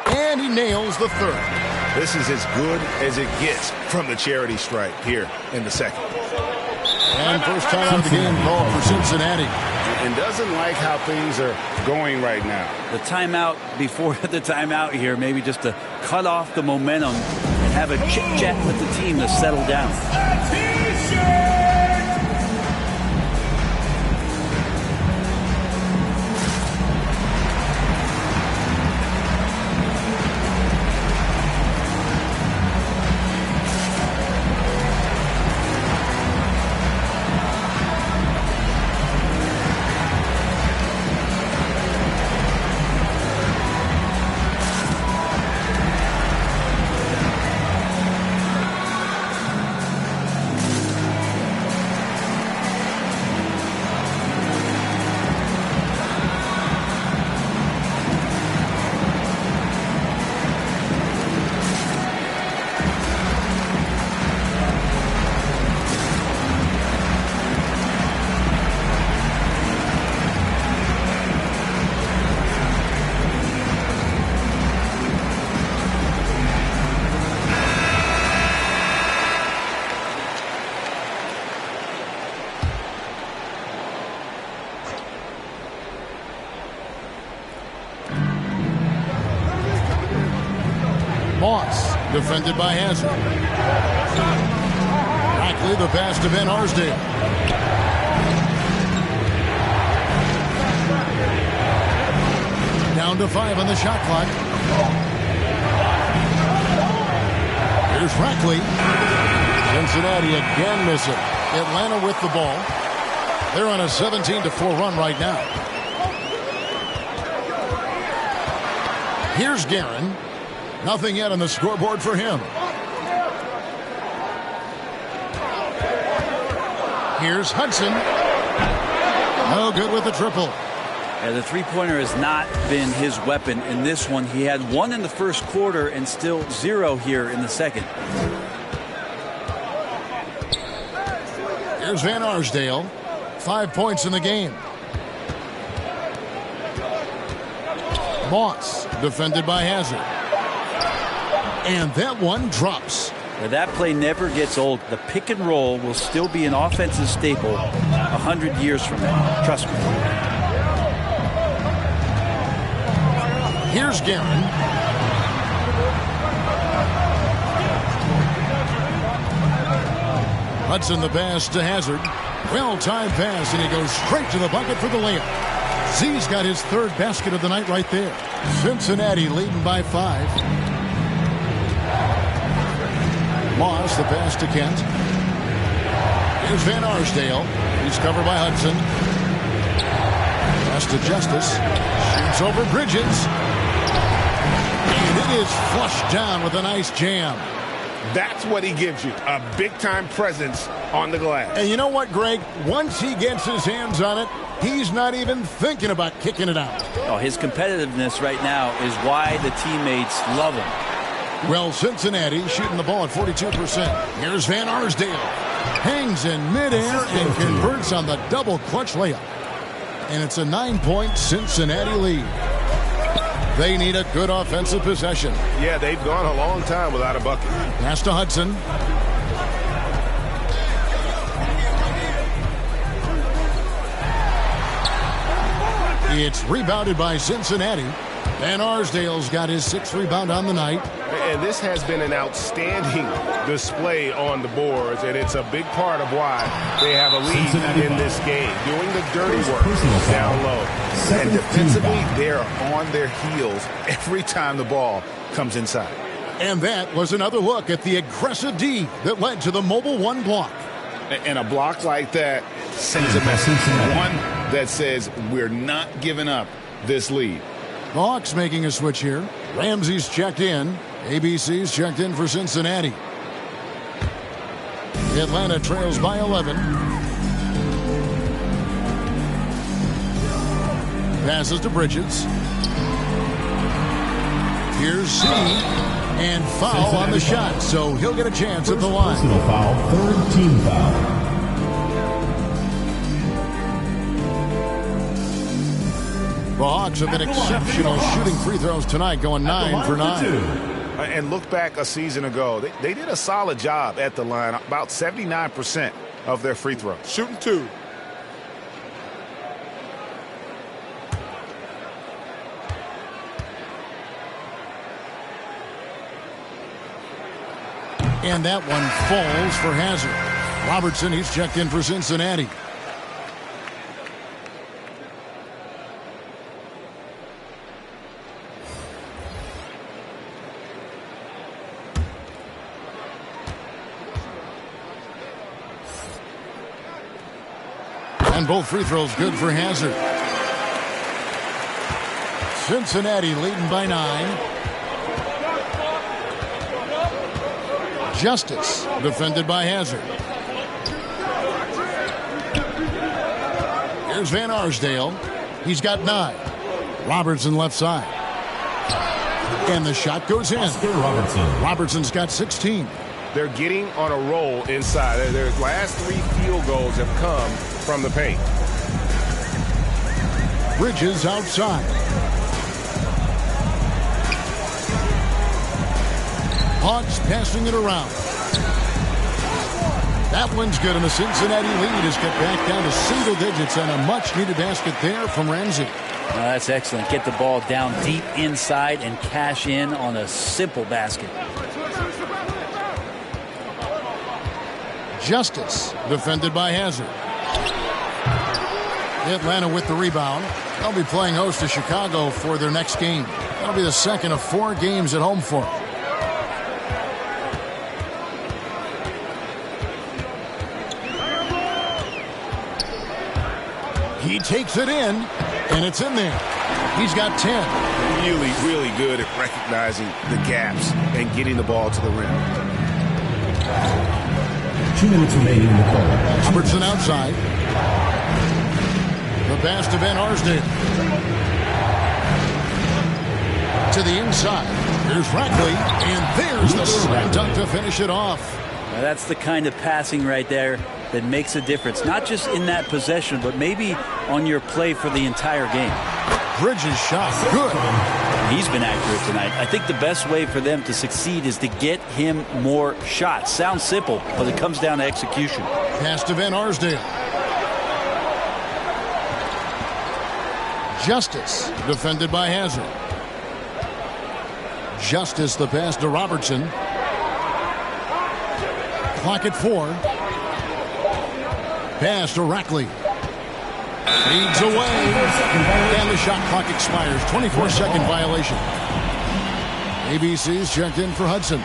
And he nails the 3rd. This is as good as it gets from the charity stripe here in the second. And first time out of the game called for Cincinnati. And doesn't like how things are going right now. The timeout before the timeout here, maybe just to cut off the momentum and have a chit-chat with the team to settle down. Moss, defended by Hazard. Rackley, the pass to Van Arsdale. Down to 5 on the shot clock. Here's Rackley. Cincinnati again missing. Atlanta with the ball. They're on a 17-4 run right now. Here's Guerin. Nothing yet on the scoreboard for him. Here's Hudson. No good with the triple. Yeah, the three-pointer has not been his weapon in this one. He had 1 in the first quarter and still 0 here in the second. Here's Van Arsdale. 5 points in the game. Moss, defended by Hazard. And that one drops. Yeah, that play never gets old. The pick and roll will still be an offensive staple 100 years from now. Trust me. Here's Guerin. Hudson the pass to Hazard. Well-timed pass, and he goes straight to the bucket for the layup. Z's got his 3rd basket of the night right there. Cincinnati leading by 5. Moss, the pass to Kent. Here's Van Arsdale. He's covered by Hudson. Pass to Justice. Shoots over Bridges. And it is flushed down with a nice jam. That's what he gives you, a big-time presence on the glass. And you know what, Greg? Once he gets his hands on it, he's not even thinking about kicking it out. Oh, his competitiveness right now is why the teammates love him. Well, Cincinnati shooting the ball at 42%. Here's Van Arsdale. Hangs in midair and converts on the double clutch layup. And it's a 9-point Cincinnati lead. They need a good offensive possession. Yeah, they've gone a long time without a bucket. Pass to Hudson. It's rebounded by Cincinnati. Van Arsdale's got his 6th rebound on the night. And this has been an outstanding display on the boards, and it's a big part of why they have a lead in this game, doing the dirty work down low. And defensively, they're on their heels every time the ball comes inside. And that was another look at the aggressive D that led to the mobile 1 block. And a block like that sends a message. One that says we're not giving up this lead. The Hawks making a switch here. Ramsey's checked in. ABC's checked in for Cincinnati. Atlanta trails by 11. Passes to Bridges. Here's Z. And foul on the shot, so he'll get a chance at the line. Personal foul, 3rd team foul. The Hawks have been exceptional shooting free throws tonight, going 9 for 9. And look back a season ago. They did a solid job at the line, about 79% of their free throws. Shooting 2. And that one falls for Hazard. Robertson, he's checked in for Cincinnati. And both free throws good for Hazard. Cincinnati leading by 9. Justice defended by Hazard. Here's Van Arsdale. He's got 9. Robertson left side. And the shot goes in. Robertson's got 16. They're getting on a roll inside. Their last 3 field goals have come from the paint. Bridges outside. Hawks passing it around. That one's good, and the Cincinnati lead is kept back down to single digits, and a much-needed basket there from Ramsey. That's excellent. Get the ball down deep inside and cash in on a simple basket. Justice, defended by Hazard. Atlanta with the rebound. They'll be playing host to Chicago for their next game. That'll be the second of 4 games at home for them. He takes it in, and it's in there. He's got 10. Really, really good at recognizing the gaps and getting the ball to the rim. 2 minutes remaining in the quarter. Robertson outside. The pass to Van Arsdale. To the inside. Here's Rackley, and there's the slam dunk to finish it off. Now that's the kind of passing right there that makes a difference. Not just in that possession, but maybe on your play for the entire game. Bridges shot. Good. He's been accurate tonight. I think the best way for them to succeed is to get him more shots. Sounds simple, but it comes down to execution. Pass to Van Arsdale. Justice, defended by Hazard. Justice, the pass to Robertson. Clock at 4. Pass to Rackley. Leads away. And the shot clock expires. 24-second violation. ABC's checked in for Hudson.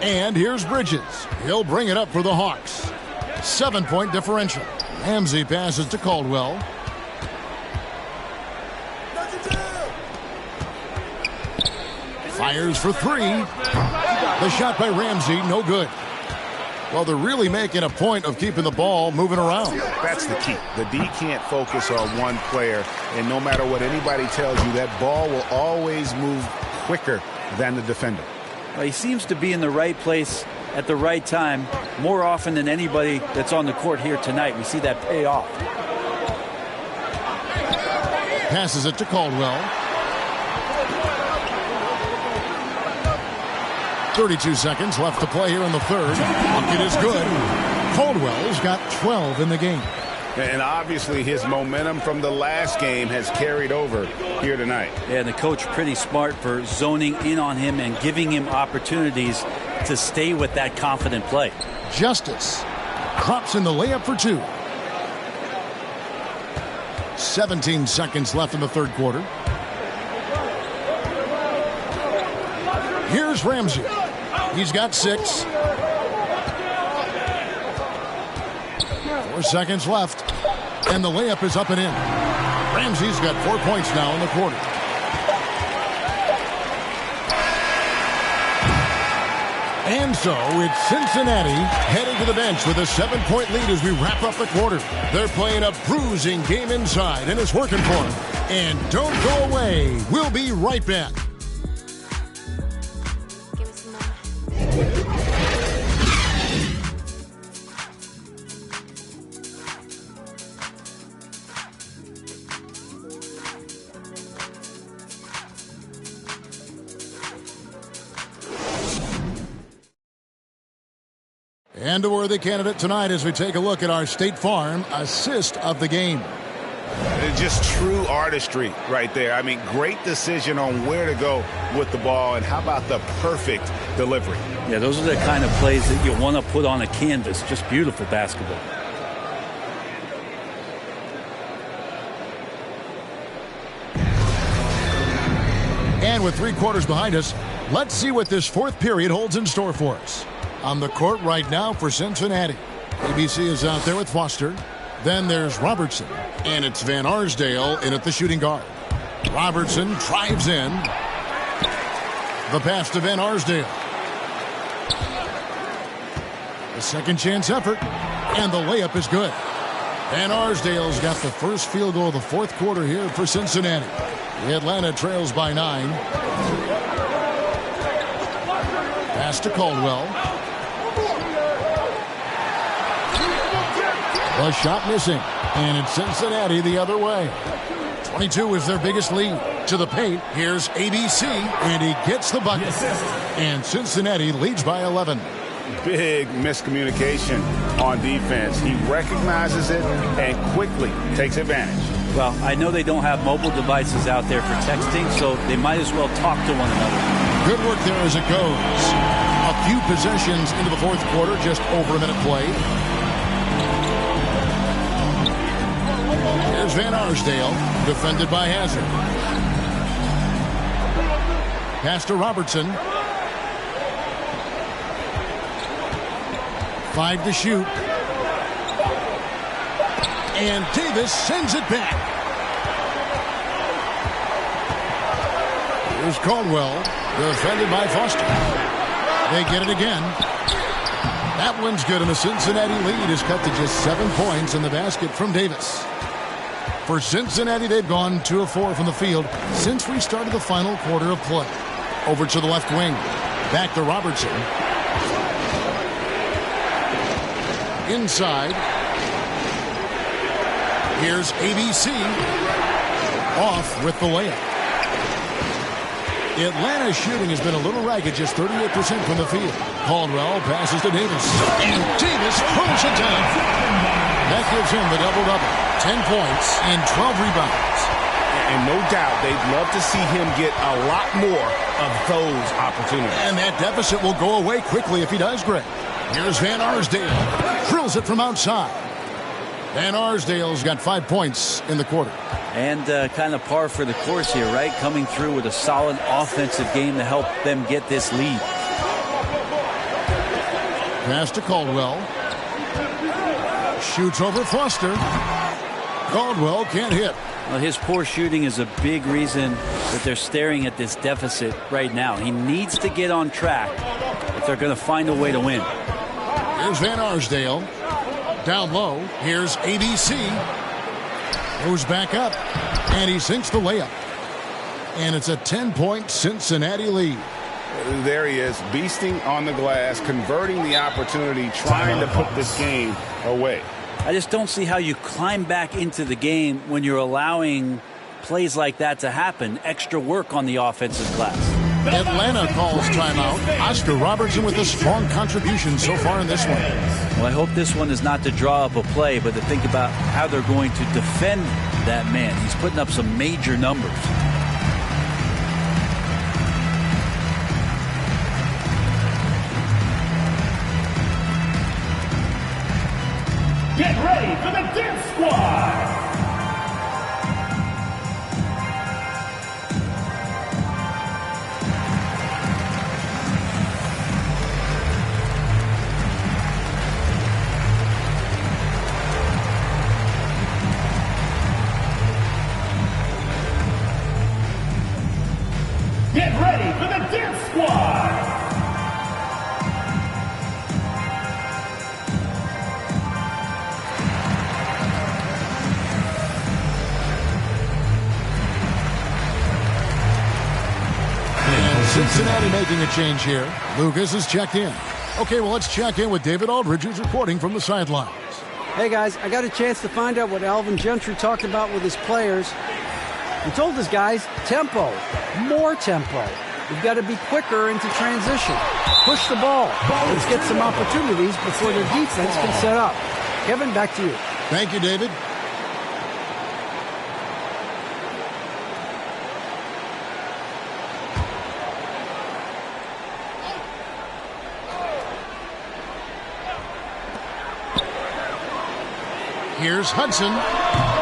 And here's Bridges. He'll bring it up for the Hawks. 7-point differential. Ramsey passes to Caldwell. Fires for 3. The shot by Ramsey, no good. Well, they're really making a point of keeping the ball moving around. That's the key. The D can't focus on one player, and no matter what anybody tells you, that ball will always move quicker than the defender. Well, he seems to be in the right place at the right time more often than anybody that's on the court here tonight. We see that pay off. Passes it to Caldwell. 32 seconds left to play here in the third. Bucket is good. Caldwell's got 12 in the game. And obviously his momentum from the last game has carried over here tonight. Yeah, and the coach pretty smart for zoning in on him and giving him opportunities to stay with that confident play. Justice drops in the layup for 2. 17 seconds left in the third quarter. Here's Ramsey. He's got 6. 4 seconds left. And the layup is up and in. Ramsey's got 4 points now in the quarter. And so it's Cincinnati heading to the bench with a 7-point lead as we wrap up the quarter. They're playing a bruising game inside, and it's working for them. And don't go away. We'll be right back. And a worthy candidate tonight as we take a look at our State Farm assist of the game. Just true artistry right there. I mean, great decision on where to go with the ball, and how about the perfect delivery? Yeah, those are the kind of plays that you want to put on a canvas. Just beautiful basketball. And with 3 quarters behind us, let's see what this fourth period holds in store for us. On the court right now for Cincinnati. ABC is out there with Foster. Then there's Robertson. And it's Van Arsdale in at the shooting guard. Robertson drives in. The pass to Van Arsdale. A second chance effort. And the layup is good. Van Arsdale's got the first field goal of the fourth quarter here for Cincinnati. The Atlanta trails by 9. Pass to Caldwell. The shot missing, and it's Cincinnati the other way. 22 is their biggest lead. To the paint, here's ABC, and he gets the bucket. And Cincinnati leads by 11. Big miscommunication on defense. He recognizes it and quickly takes advantage. Well, I know they don't have mobile devices out there for texting, so they might as well talk to one another. Good work there as it goes. A few possessions into the fourth quarter, just over a minute played. Here's Van Arsdale, defended by Hazard. Pass to Robertson. 5 to shoot. And Davis sends it back. Here's Caldwell, defended by Foster. They get it again. That one's good, and the Cincinnati lead is cut to just 7 points in the basket from Davis. For Cincinnati, they've gone 2 of 4 from the field since we started the final quarter of play. Over to the left wing. Back to Robertson. Inside. Here's ABC. Off with the layup. Atlanta's shooting has been a little ragged, just 38% from the field. Caldwell passes to Davis. And Davis pulls it down. That gives him the double-double. 10 points and 12 rebounds. And no doubt they'd love to see him get a lot more of those opportunities. And that deficit will go away quickly if he does, Greg. Here's Van Arsdale. Drills it from outside. Van Arsdale's got 5 points in the quarter. And kind of par for the course here, right? Coming through with a solid offensive game to help them get this lead. Pass to Caldwell. Shoots over Foster. Caldwell can't hit. Well, his poor shooting is a big reason that they're staring at this deficit right now. He needs to get on track if they're going to find a way to win. Here's Van Arsdale. Down low. Here's ABC. Goes back up. And he sinks the layup. And it's a 10-point Cincinnati lead. There he is, beasting on the glass, converting the opportunity, trying to put this game away. I just don't see how you climb back into the game when you're allowing plays like that to happen. Extra work on the offensive glass. Atlanta calls timeout. Oscar Robertson with a strong contribution so far in this one. Well, I hope this one is not to draw up a play, but to think about how they're going to defend that man. He's putting up some major numbers. Get ready for the Dance Squad! Get ready for the Dance Squad! Cincinnati making a change here. Lucas is checked in. Okay, well, let's check in with David Aldridge, who's reporting from the sidelines. Hey, guys, I got a chance to find out what Alvin Gentry talked about with his players. He told his guys, tempo, more tempo. We've got to be quicker into transition. Push the ball. Let's get some opportunities before their defense can set up. Kevin, back to you. Thank you, David. Here's Hudson.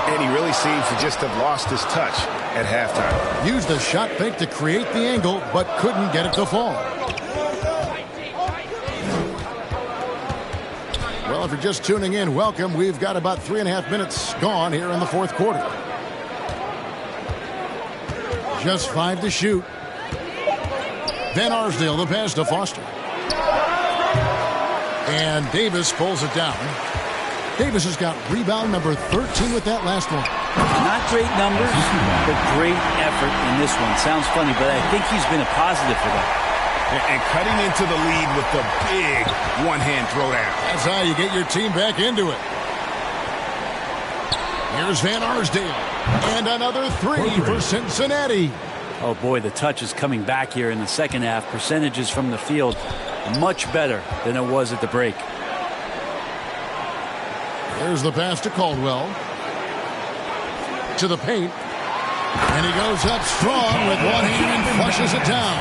And he really seems to just have lost his touch at halftime. Used the shot fake to create the angle, but couldn't get it to fall. Well, if you're just tuning in, welcome. We've got about 3.5 minutes gone here in the fourth quarter. Just 5 to shoot. Van Arsdale, the pass to Foster. And Davis pulls it down. Davis has got rebound number 13 with that last one. Not great numbers, but great effort in this one. Sounds funny, but I think he's been a positive for that. And cutting into the lead with the big one-hand throwdown. That's how you get your team back into it. Here's Van Arsdale. And another three for Cincinnati. Oh, boy, the touch is coming back here in the second half. Percentages from the field much better than it was at the break. Here's the pass to Caldwell. To the paint. And he goes up strong with one hand and flushes it down.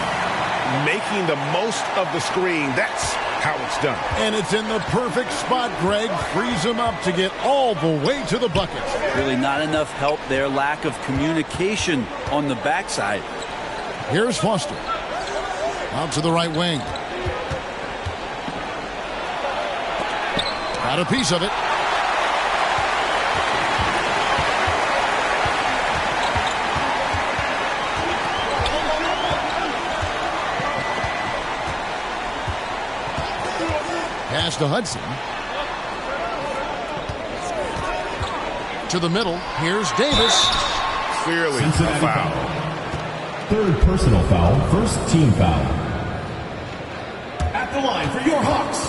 Making the most of the screen. That's how it's done. And it's in the perfect spot, Greg. Frees him up to get all the way to the bucket. Really not enough help there. Lack of communication on the backside. Here's Foster. Out to the right wing. Got a piece of it. Pass to Hudson. To the middle. Here's Davis. Clearly a foul. Third personal foul. First team foul. At the line for your Hawks.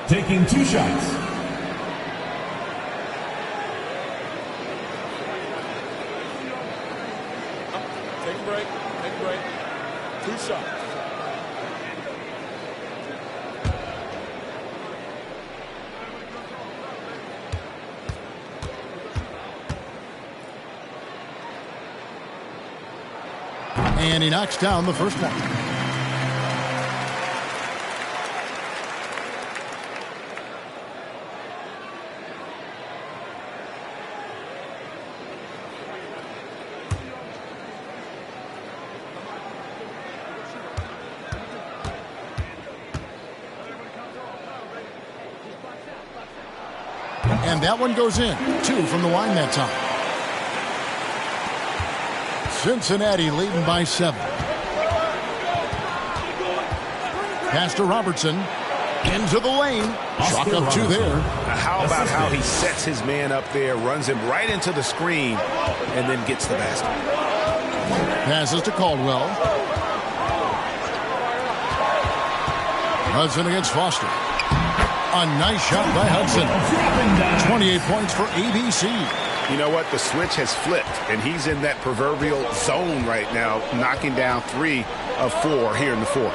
Taking 2 shots. Take a break. Take a break. 2 shots. And he knocks down the first one. And that one goes in. 2 from the line that time. Cincinnati leading by 7. Pass to Robertson. Into the lane. Chalk up 2 there. How about how he sets his man up there, runs him right into the screen, and then gets the basket. Passes to Caldwell. Hudson against Foster. A nice shot by Hudson. 28 points for ABC. You know what? The switch has flipped, and he's in that proverbial zone right now, knocking down 3 of 4 here in the fourth.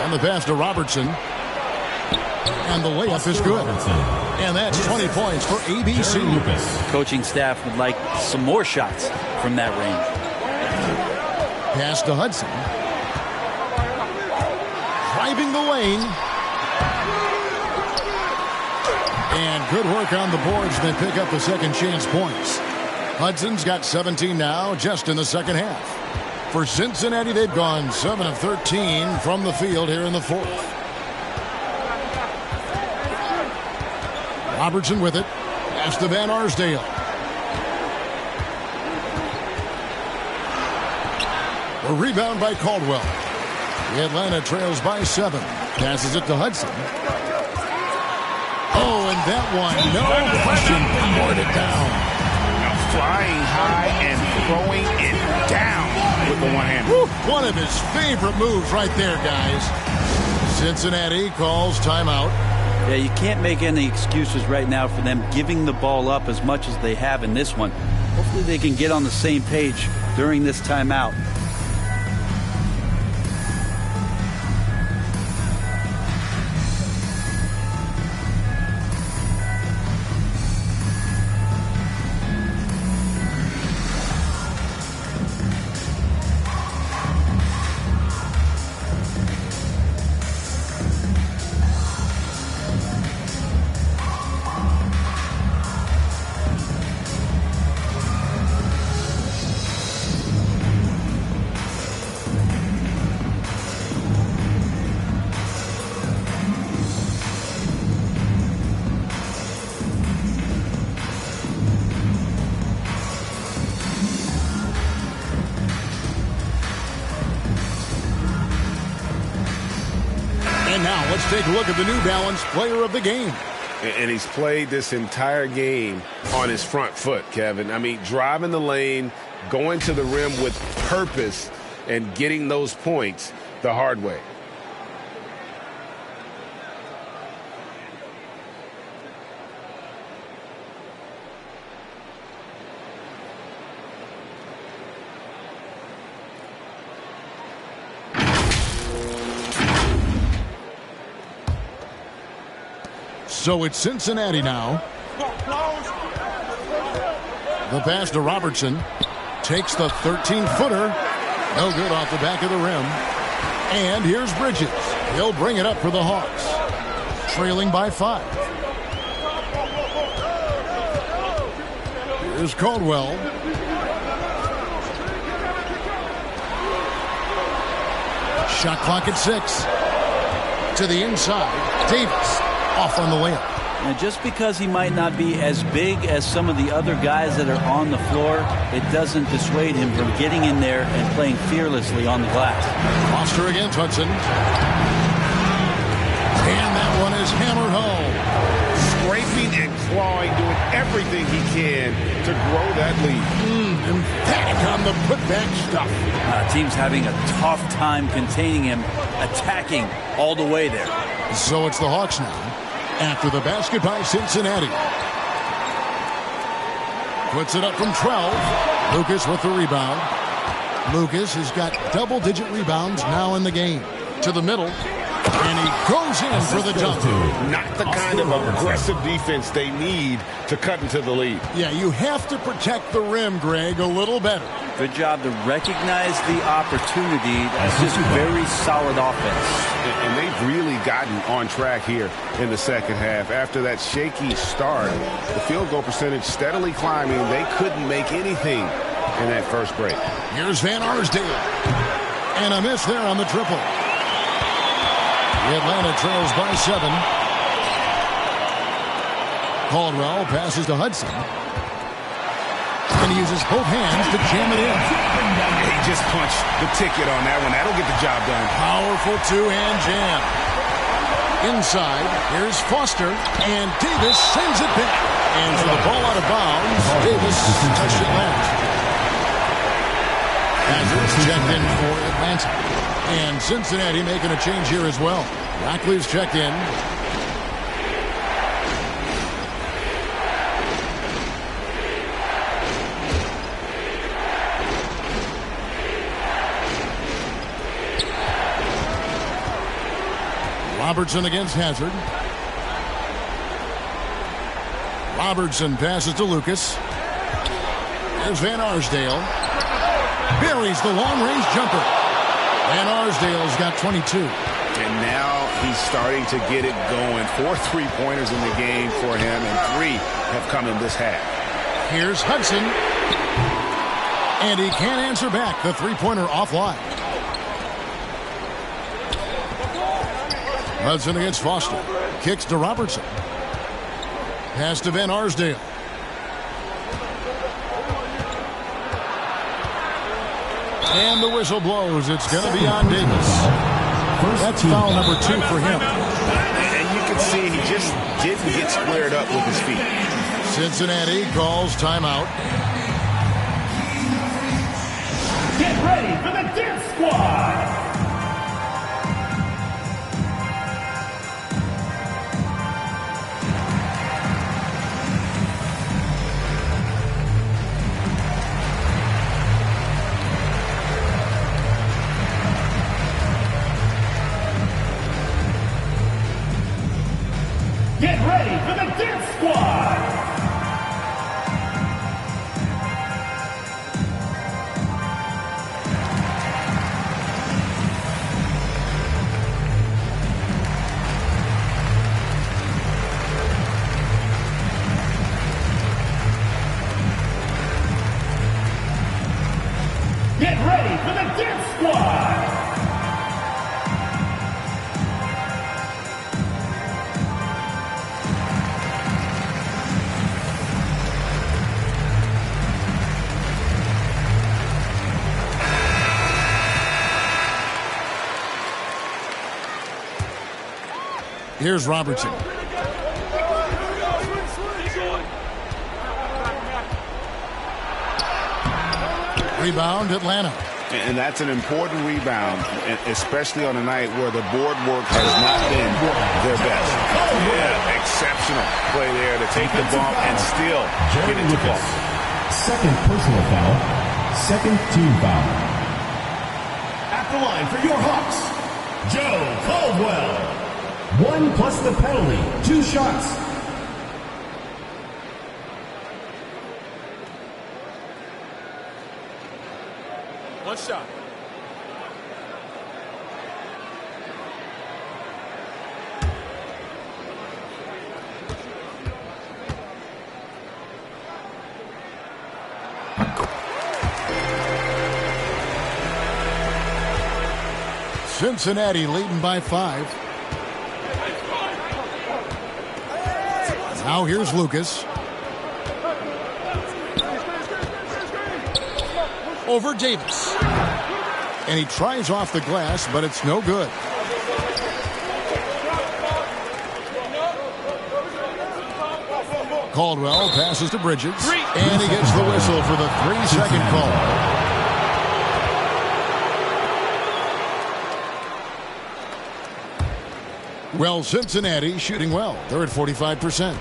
And the pass to Robertson. And the layup is good. And that's 20 points for ABC. The coaching staff would like some more shots from that range. Pass to Hudson. Driving the lane. And good work on the boards. They pick up the second chance points. Hudson's got 17 now just in the second half. For Cincinnati, they've gone 7 of 13 from the field here in the fourth. Robertson with it. Pass to Van Arsdale. A rebound by Caldwell. The Atlanta trails by 7. Passes it to Hudson. Oh, and that one, no question, powered it down. Now flying high and throwing it down with the one hand. One of his favorite moves right there, guys. Cincinnati calls timeout. Yeah, you can't make any excuses right now for them giving the ball up as much as they have in this one. Hopefully they can get on the same page during this timeout. Now let's take a look at the New Balance player of the game. And he's played this entire game on his front foot, Kevin. I mean, driving the lane, going to the rim with purpose, and getting those points the hard way. So it's Cincinnati now. The pass to Robertson. Takes the 13-footer. No good off the back of the rim. And here's Bridges. He'll bring it up for the Hawks. Trailing by 5. Here's Caldwell. Shot clock at 6. To the inside. Davis off on the layup. Now, just because he might not be as big as some of the other guys that are on the floor, it doesn't dissuade him from getting in there and playing fearlessly on the glass. Foster against Hudson. And that one is hammered home. Scraping and clawing, doing everything he can to grow that lead. Emphatic on the putback stuff. Team's having a tough time containing him, attacking all the way there. So it's the Hawks now. After the basket by Cincinnati. Puts it up from 12. Lucas with the rebound. Lucas has got double-digit rebounds now in the game. To the middle. And he goes in for the jump. Not the kind of aggressive defense they need to cut into the lead. Yeah, you have to protect the rim, Greg, a little better. Good job to recognize the opportunity. That's just very solid offense. And they've really gotten on track here in the second half. After that shaky start, the field goal percentage steadily climbing. They couldn't make anything in that first break. Here's Van Arsdale. And a miss there on the triple. Atlanta trails by 7. Caldwell passes to Hudson. And he uses both hands to jam it in. He just punched the ticket on that one. That'll get the job done. Powerful two-hand jam. Inside, here's Foster. And Davis sends it back. And for the ball out of bounds, Davis touched it last. Hazard's checked in for Atlanta. And Cincinnati making a change here as well. Rackley's checked in. Robertson against Hazard. Robertson passes to Lucas. There's Van Arsdale. Buries the long-range jumper. Van Arsdale's got 22. And now he's starting to get it going. 4 3-pointers in the game for him, and 3 have come in this half. Here's Hudson. And he can't answer back. The three-pointer offline. Hudson against Foster. Kicks to Robertson. Pass to Van Arsdale. And the whistle blows. It's going to be on Davis. That's foul number 2 for him. And you can see he just didn't get squared up with his feet. Cincinnati calls timeout. Get ready for the dance squad. Get ready for the dance squad. Get ready for the dance squad. Here's Robertson. Rebound, Atlanta. And that's an important rebound, especially on a night where the board work has not been their best. Yeah, exceptional play there to take the bump and still get it to fall. Second personal foul. Second team foul. At the line for your Hawks, Joe Caldwell. 1 plus the penalty. 2 shots. One shot. Cincinnati leading by 5. Now here's Lucas. Over Davis. And he tries off the glass, but it's no good. Caldwell passes to Bridges. And he gets the whistle for the 3-second call. Well, Cincinnati shooting well. They're at 45%.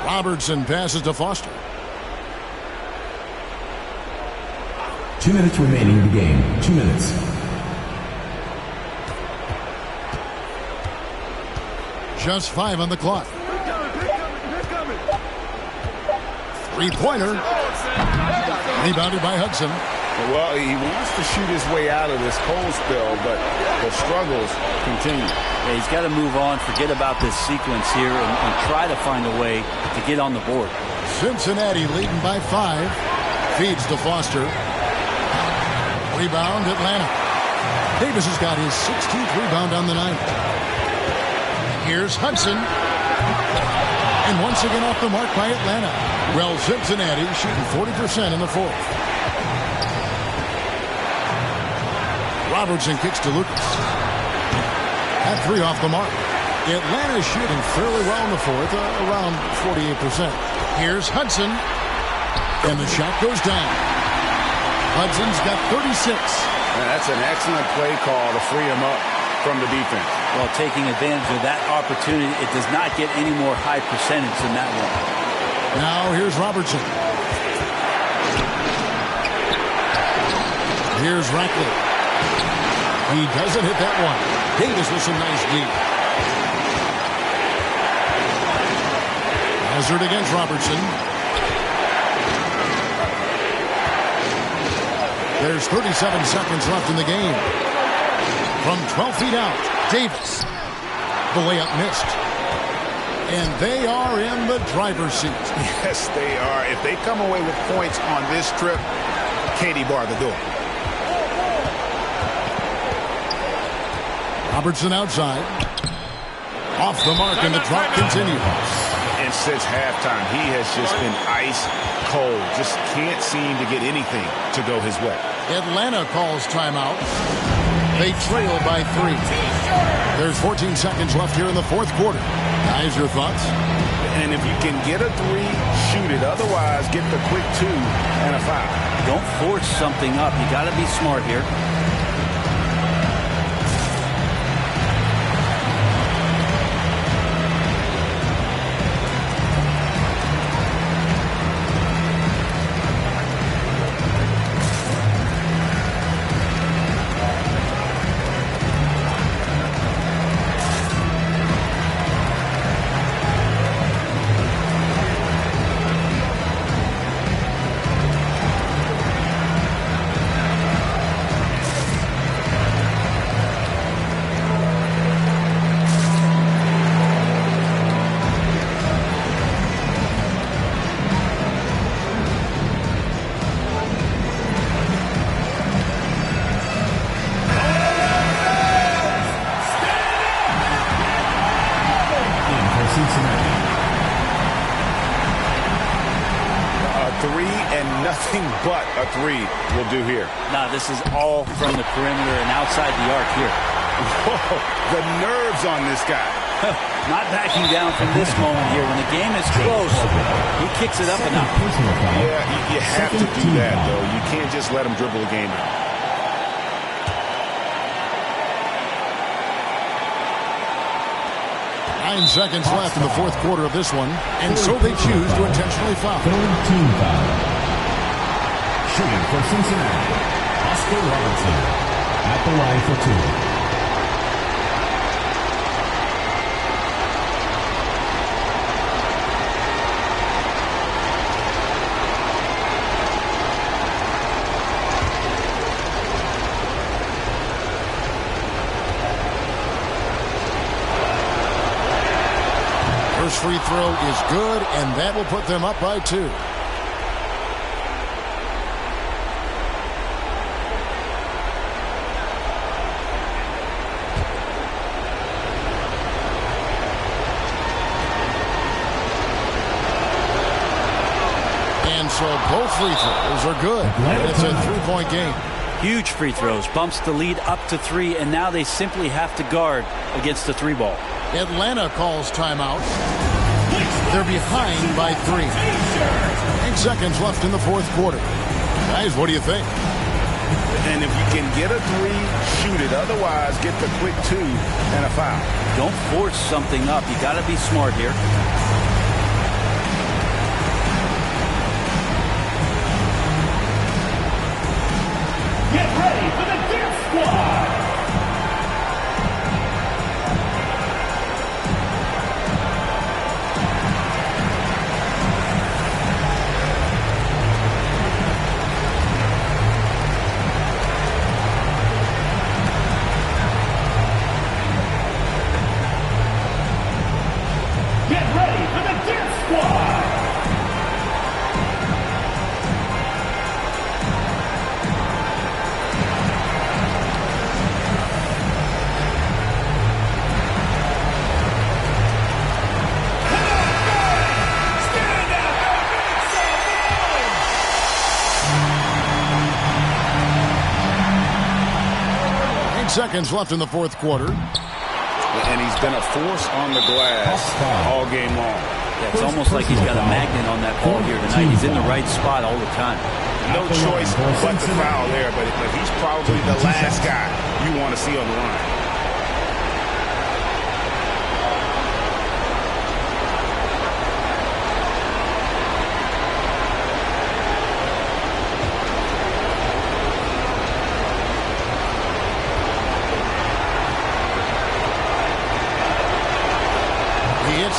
Robertson passes to Foster. 2 minutes remaining in the game. 2 minutes. Just 5 on the clock. Three-pointer. Rebounded by Hudson. Well, he wants to shoot his way out of this cold spell, but the struggles continue. Yeah, he's got to move on, forget about this sequence here, and try to find a way to get on the board. Cincinnati leading by 5. Feeds to Foster. Rebound, Atlanta. Davis has got his 16th rebound on the night. Here's Hudson. And once again off the mark by Atlanta. Well, Cincinnati shooting 40% in the fourth. Robertson kicks to Lucas. At 3 off the mark. Atlanta is shooting fairly well in the fourth, around 48%. Here's Hudson. And the shot goes down. Hudson's got 36. That's an excellent play call to free him up from the defense. Well, taking advantage of that opportunity, it does not get any more high percentage than that one. Now here's Robertson. Here's Rackley. He doesn't hit that one. Davis with some nice deep. Hazard against Robertson. There's 37 seconds left in the game. From 12 feet out, Davis. The layup missed. And they are in the driver's seat. Yes, they are. If they come away with points on this trip, Katie bar the door. Robertson outside. Off the mark, and the drop continues. And since halftime, he has just been ice cold. Just can't seem to get anything to go his way. Atlanta calls timeout. They trail by 3. There's 14 seconds left here in the fourth quarter. Guys, your thoughts? And if you can get a 3, shoot it. Otherwise, get the quick 2 and a foul. Don't force something up. You got to be smart here. Nothing but a 3 will do here. Now, this is all from the perimeter and outside the arc here. Whoa, the nerves on this guy. Not backing down from this moment here. When the game is close, he kicks it up a notch. Yeah, you have to do that, though. You can't just let him dribble the game out. Nine seconds left in the fourth quarter of this one, and so they choose to intentionally foul. Third team foul. Shooting for Cincinnati, Oscar Robertson at the line for 2. First free throw is good, and that will put them up by 2. So both free throws are good. It's a 3-point game. Huge free throws. Bumps the lead up to 3, and now they simply have to guard against the 3-ball. Atlanta calls timeout. They're behind by 3. 8 seconds left in the fourth quarter. Guys, what do you think? And if you can get a 3, shoot it. Otherwise, get the quick 2 and a foul. Don't force something up. You got to be smart here. Get ready for the dance squad. Get ready for the dance squad. Seconds left in the fourth quarter. And he's been a force on the glass all game long. Yeah, it's almost like he's got a magnet on that ball here tonight. He's in the right spot all the time. No choice but the foul there, but he's probably the last guy you want to see on the line.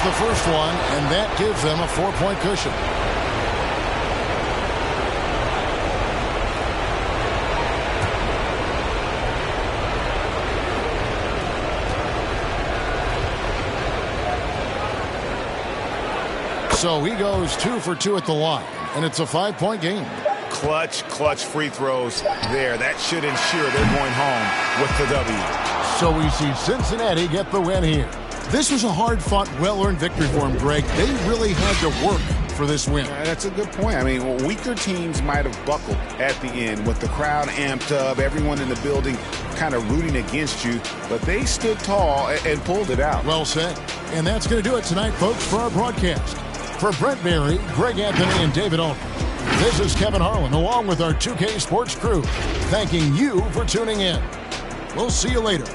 The first one, and that gives them a 4-point cushion. So he goes 2 for 2 at the line, and it's a 5-point game. Clutch free throws there. That should ensure they're going home with the W. So we see Cincinnati get the win here. This was a hard-fought, well-earned victory for them, Greg. They really had to work for this win. That's a good point. I mean, weaker teams might have buckled at the end with the crowd amped up, everyone in the building kind of rooting against you, but they stood tall and pulled it out. Well said. And that's going to do it tonight, folks, for our broadcast. For Brent Berry, Greg Anthony, and David Owen, this is Kevin Harlan, along with our 2K Sports crew, thanking you for tuning in. We'll see you later.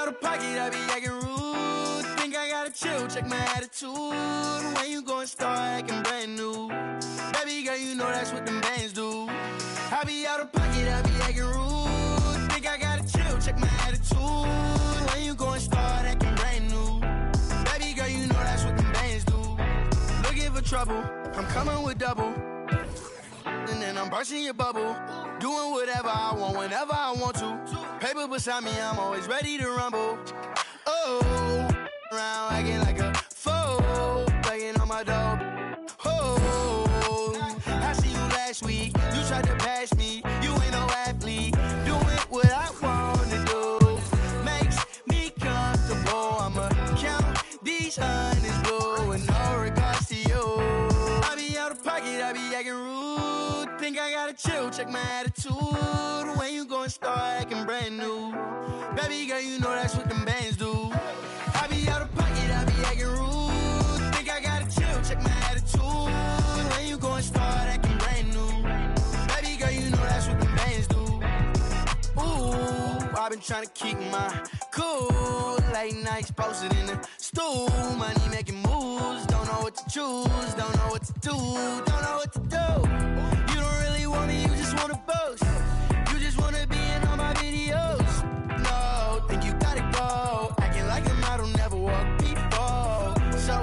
out of pocket, I be acting rude. Think I gotta chill, check my attitude. When you gon' start acting brand new? Baby girl, you know that's what them bands do. I be out of pocket, I be acting rude. Think I gotta chill, check my attitude. When you gon' start acting brand new? Baby girl, you know that's what them bands do. Looking for trouble, I'm coming with double. And then I'm bursting your bubble. Doing whatever I want, whenever I want to. Paper beside me, I'm always ready to rumble. Oh, around acting like a fool, begging on my dope. Oh, I see you last week. You tried to pass me. You ain't no athlete. Doing what I want to do makes me comfortable. I'ma count these hundreds blue with no regards to you. I be out of pocket, I be acting rude. Think I gotta chill, check my attitude. When you gon' start acting brand new? Baby girl, you know that's what them bands do. I be out of pocket, I be acting rude. Think I gotta chill, check my attitude. When you gon' start acting brand new? Baby girl, you know that's what them bands do. Ooh, I've been trying to keep my cool. Late nights posted in the stool. Money making moves. Don't know what to choose. Don't know what to do. Don't know what to do. You don't really want it, you just wanna boast. You just wanna be in all my videos. No, think you gotta go. Acting like a model, never walk before. So,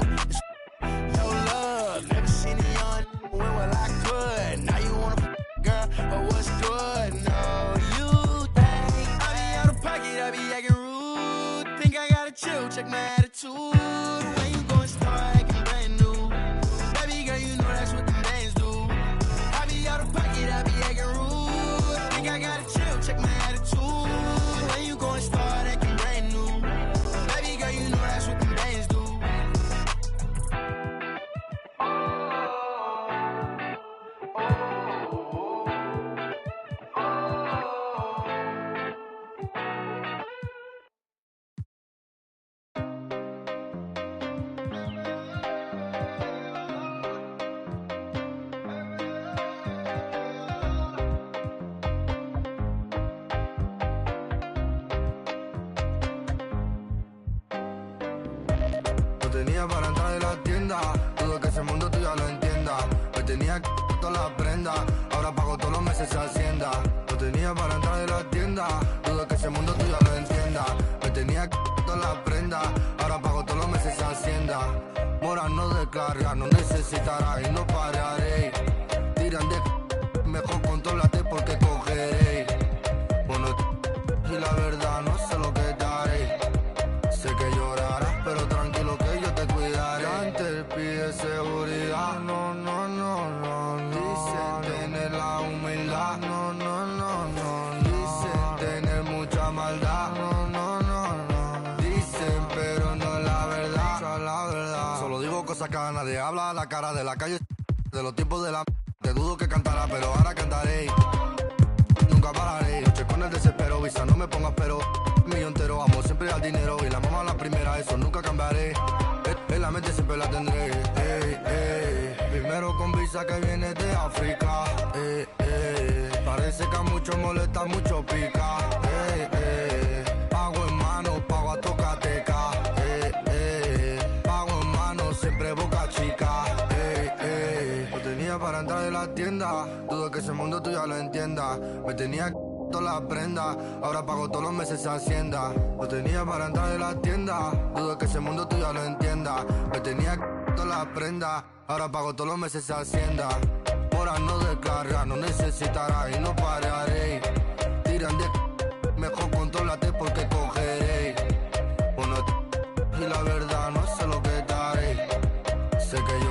no love. Never seen it on when well I could. Now you wanna girl, but what's good? No, you think I be out of pocket, I be acting rude. Think I gotta chill, check my attitude. When you gon' start acting brand new? Baby girl, you know that's what them bands do. I be out of pocket, I be acting rude. Think I gotta chill, check my attitude. When you gon' start acting brand new? Baby girl, you know that's what them bands do. Para entrar en la tienda, dudo que ese mundo tú ya lo entiendas. Me tenía que todas las prendas, ahora pago todos los meses Hacienda. Lo tenía para entrar en la tienda, dudo que ese mundo tú ya lo entiendas. Me tenía que todas las prendas, ahora pago todos los meses Hacienda. Mora no descarga, no necesitará y no pararé. Tiran de mejor contrólate porque cogeré. Bueno, y la verdad no sé lo que daré. Sé que llorarás, pero tranquilo que yo te cuidaré. Antes pide seguridad, no, no, no, no, no. Dicen tener la humildad, no, no, no, no. Dicen tener mucha maldad, no, no, no, no. Dicen, pero no es la verdad, la verdad. Solo digo cosas que a nadie habla, la cara de la calle, de los tiempos de la... Te dudo que cantará, pero ahora cantaré. Nunca pararé, luché con el desespero, visa, no me pongas pero. Millón entero, amo siempre al dinero y la mamá la primera, eso nunca cambiaré. En la mente siempre la tendré. Primero con visa que viene de África. Parece que a muchos molesta, mucho pica. Pago en mano, pago a tocateca. Pago en mano, siempre boca chica. Lo tenía para entrar en la tienda, dudo que ese mundo tú ya lo entiendas. Me tenía todas las prendas, ahora pago todos los meses Hacienda. Lo tenía para entrar en la tienda, dudo que ese mundo tú ya lo entiendas. Me tenía todas las prendas, ahora pago todos los meses Hacienda. Ahora no descarga, no necesitará y no pararé. Tiran de mejor contrólate porque cogeré. Bueno, y la verdad no sé lo que daré. Sé que yo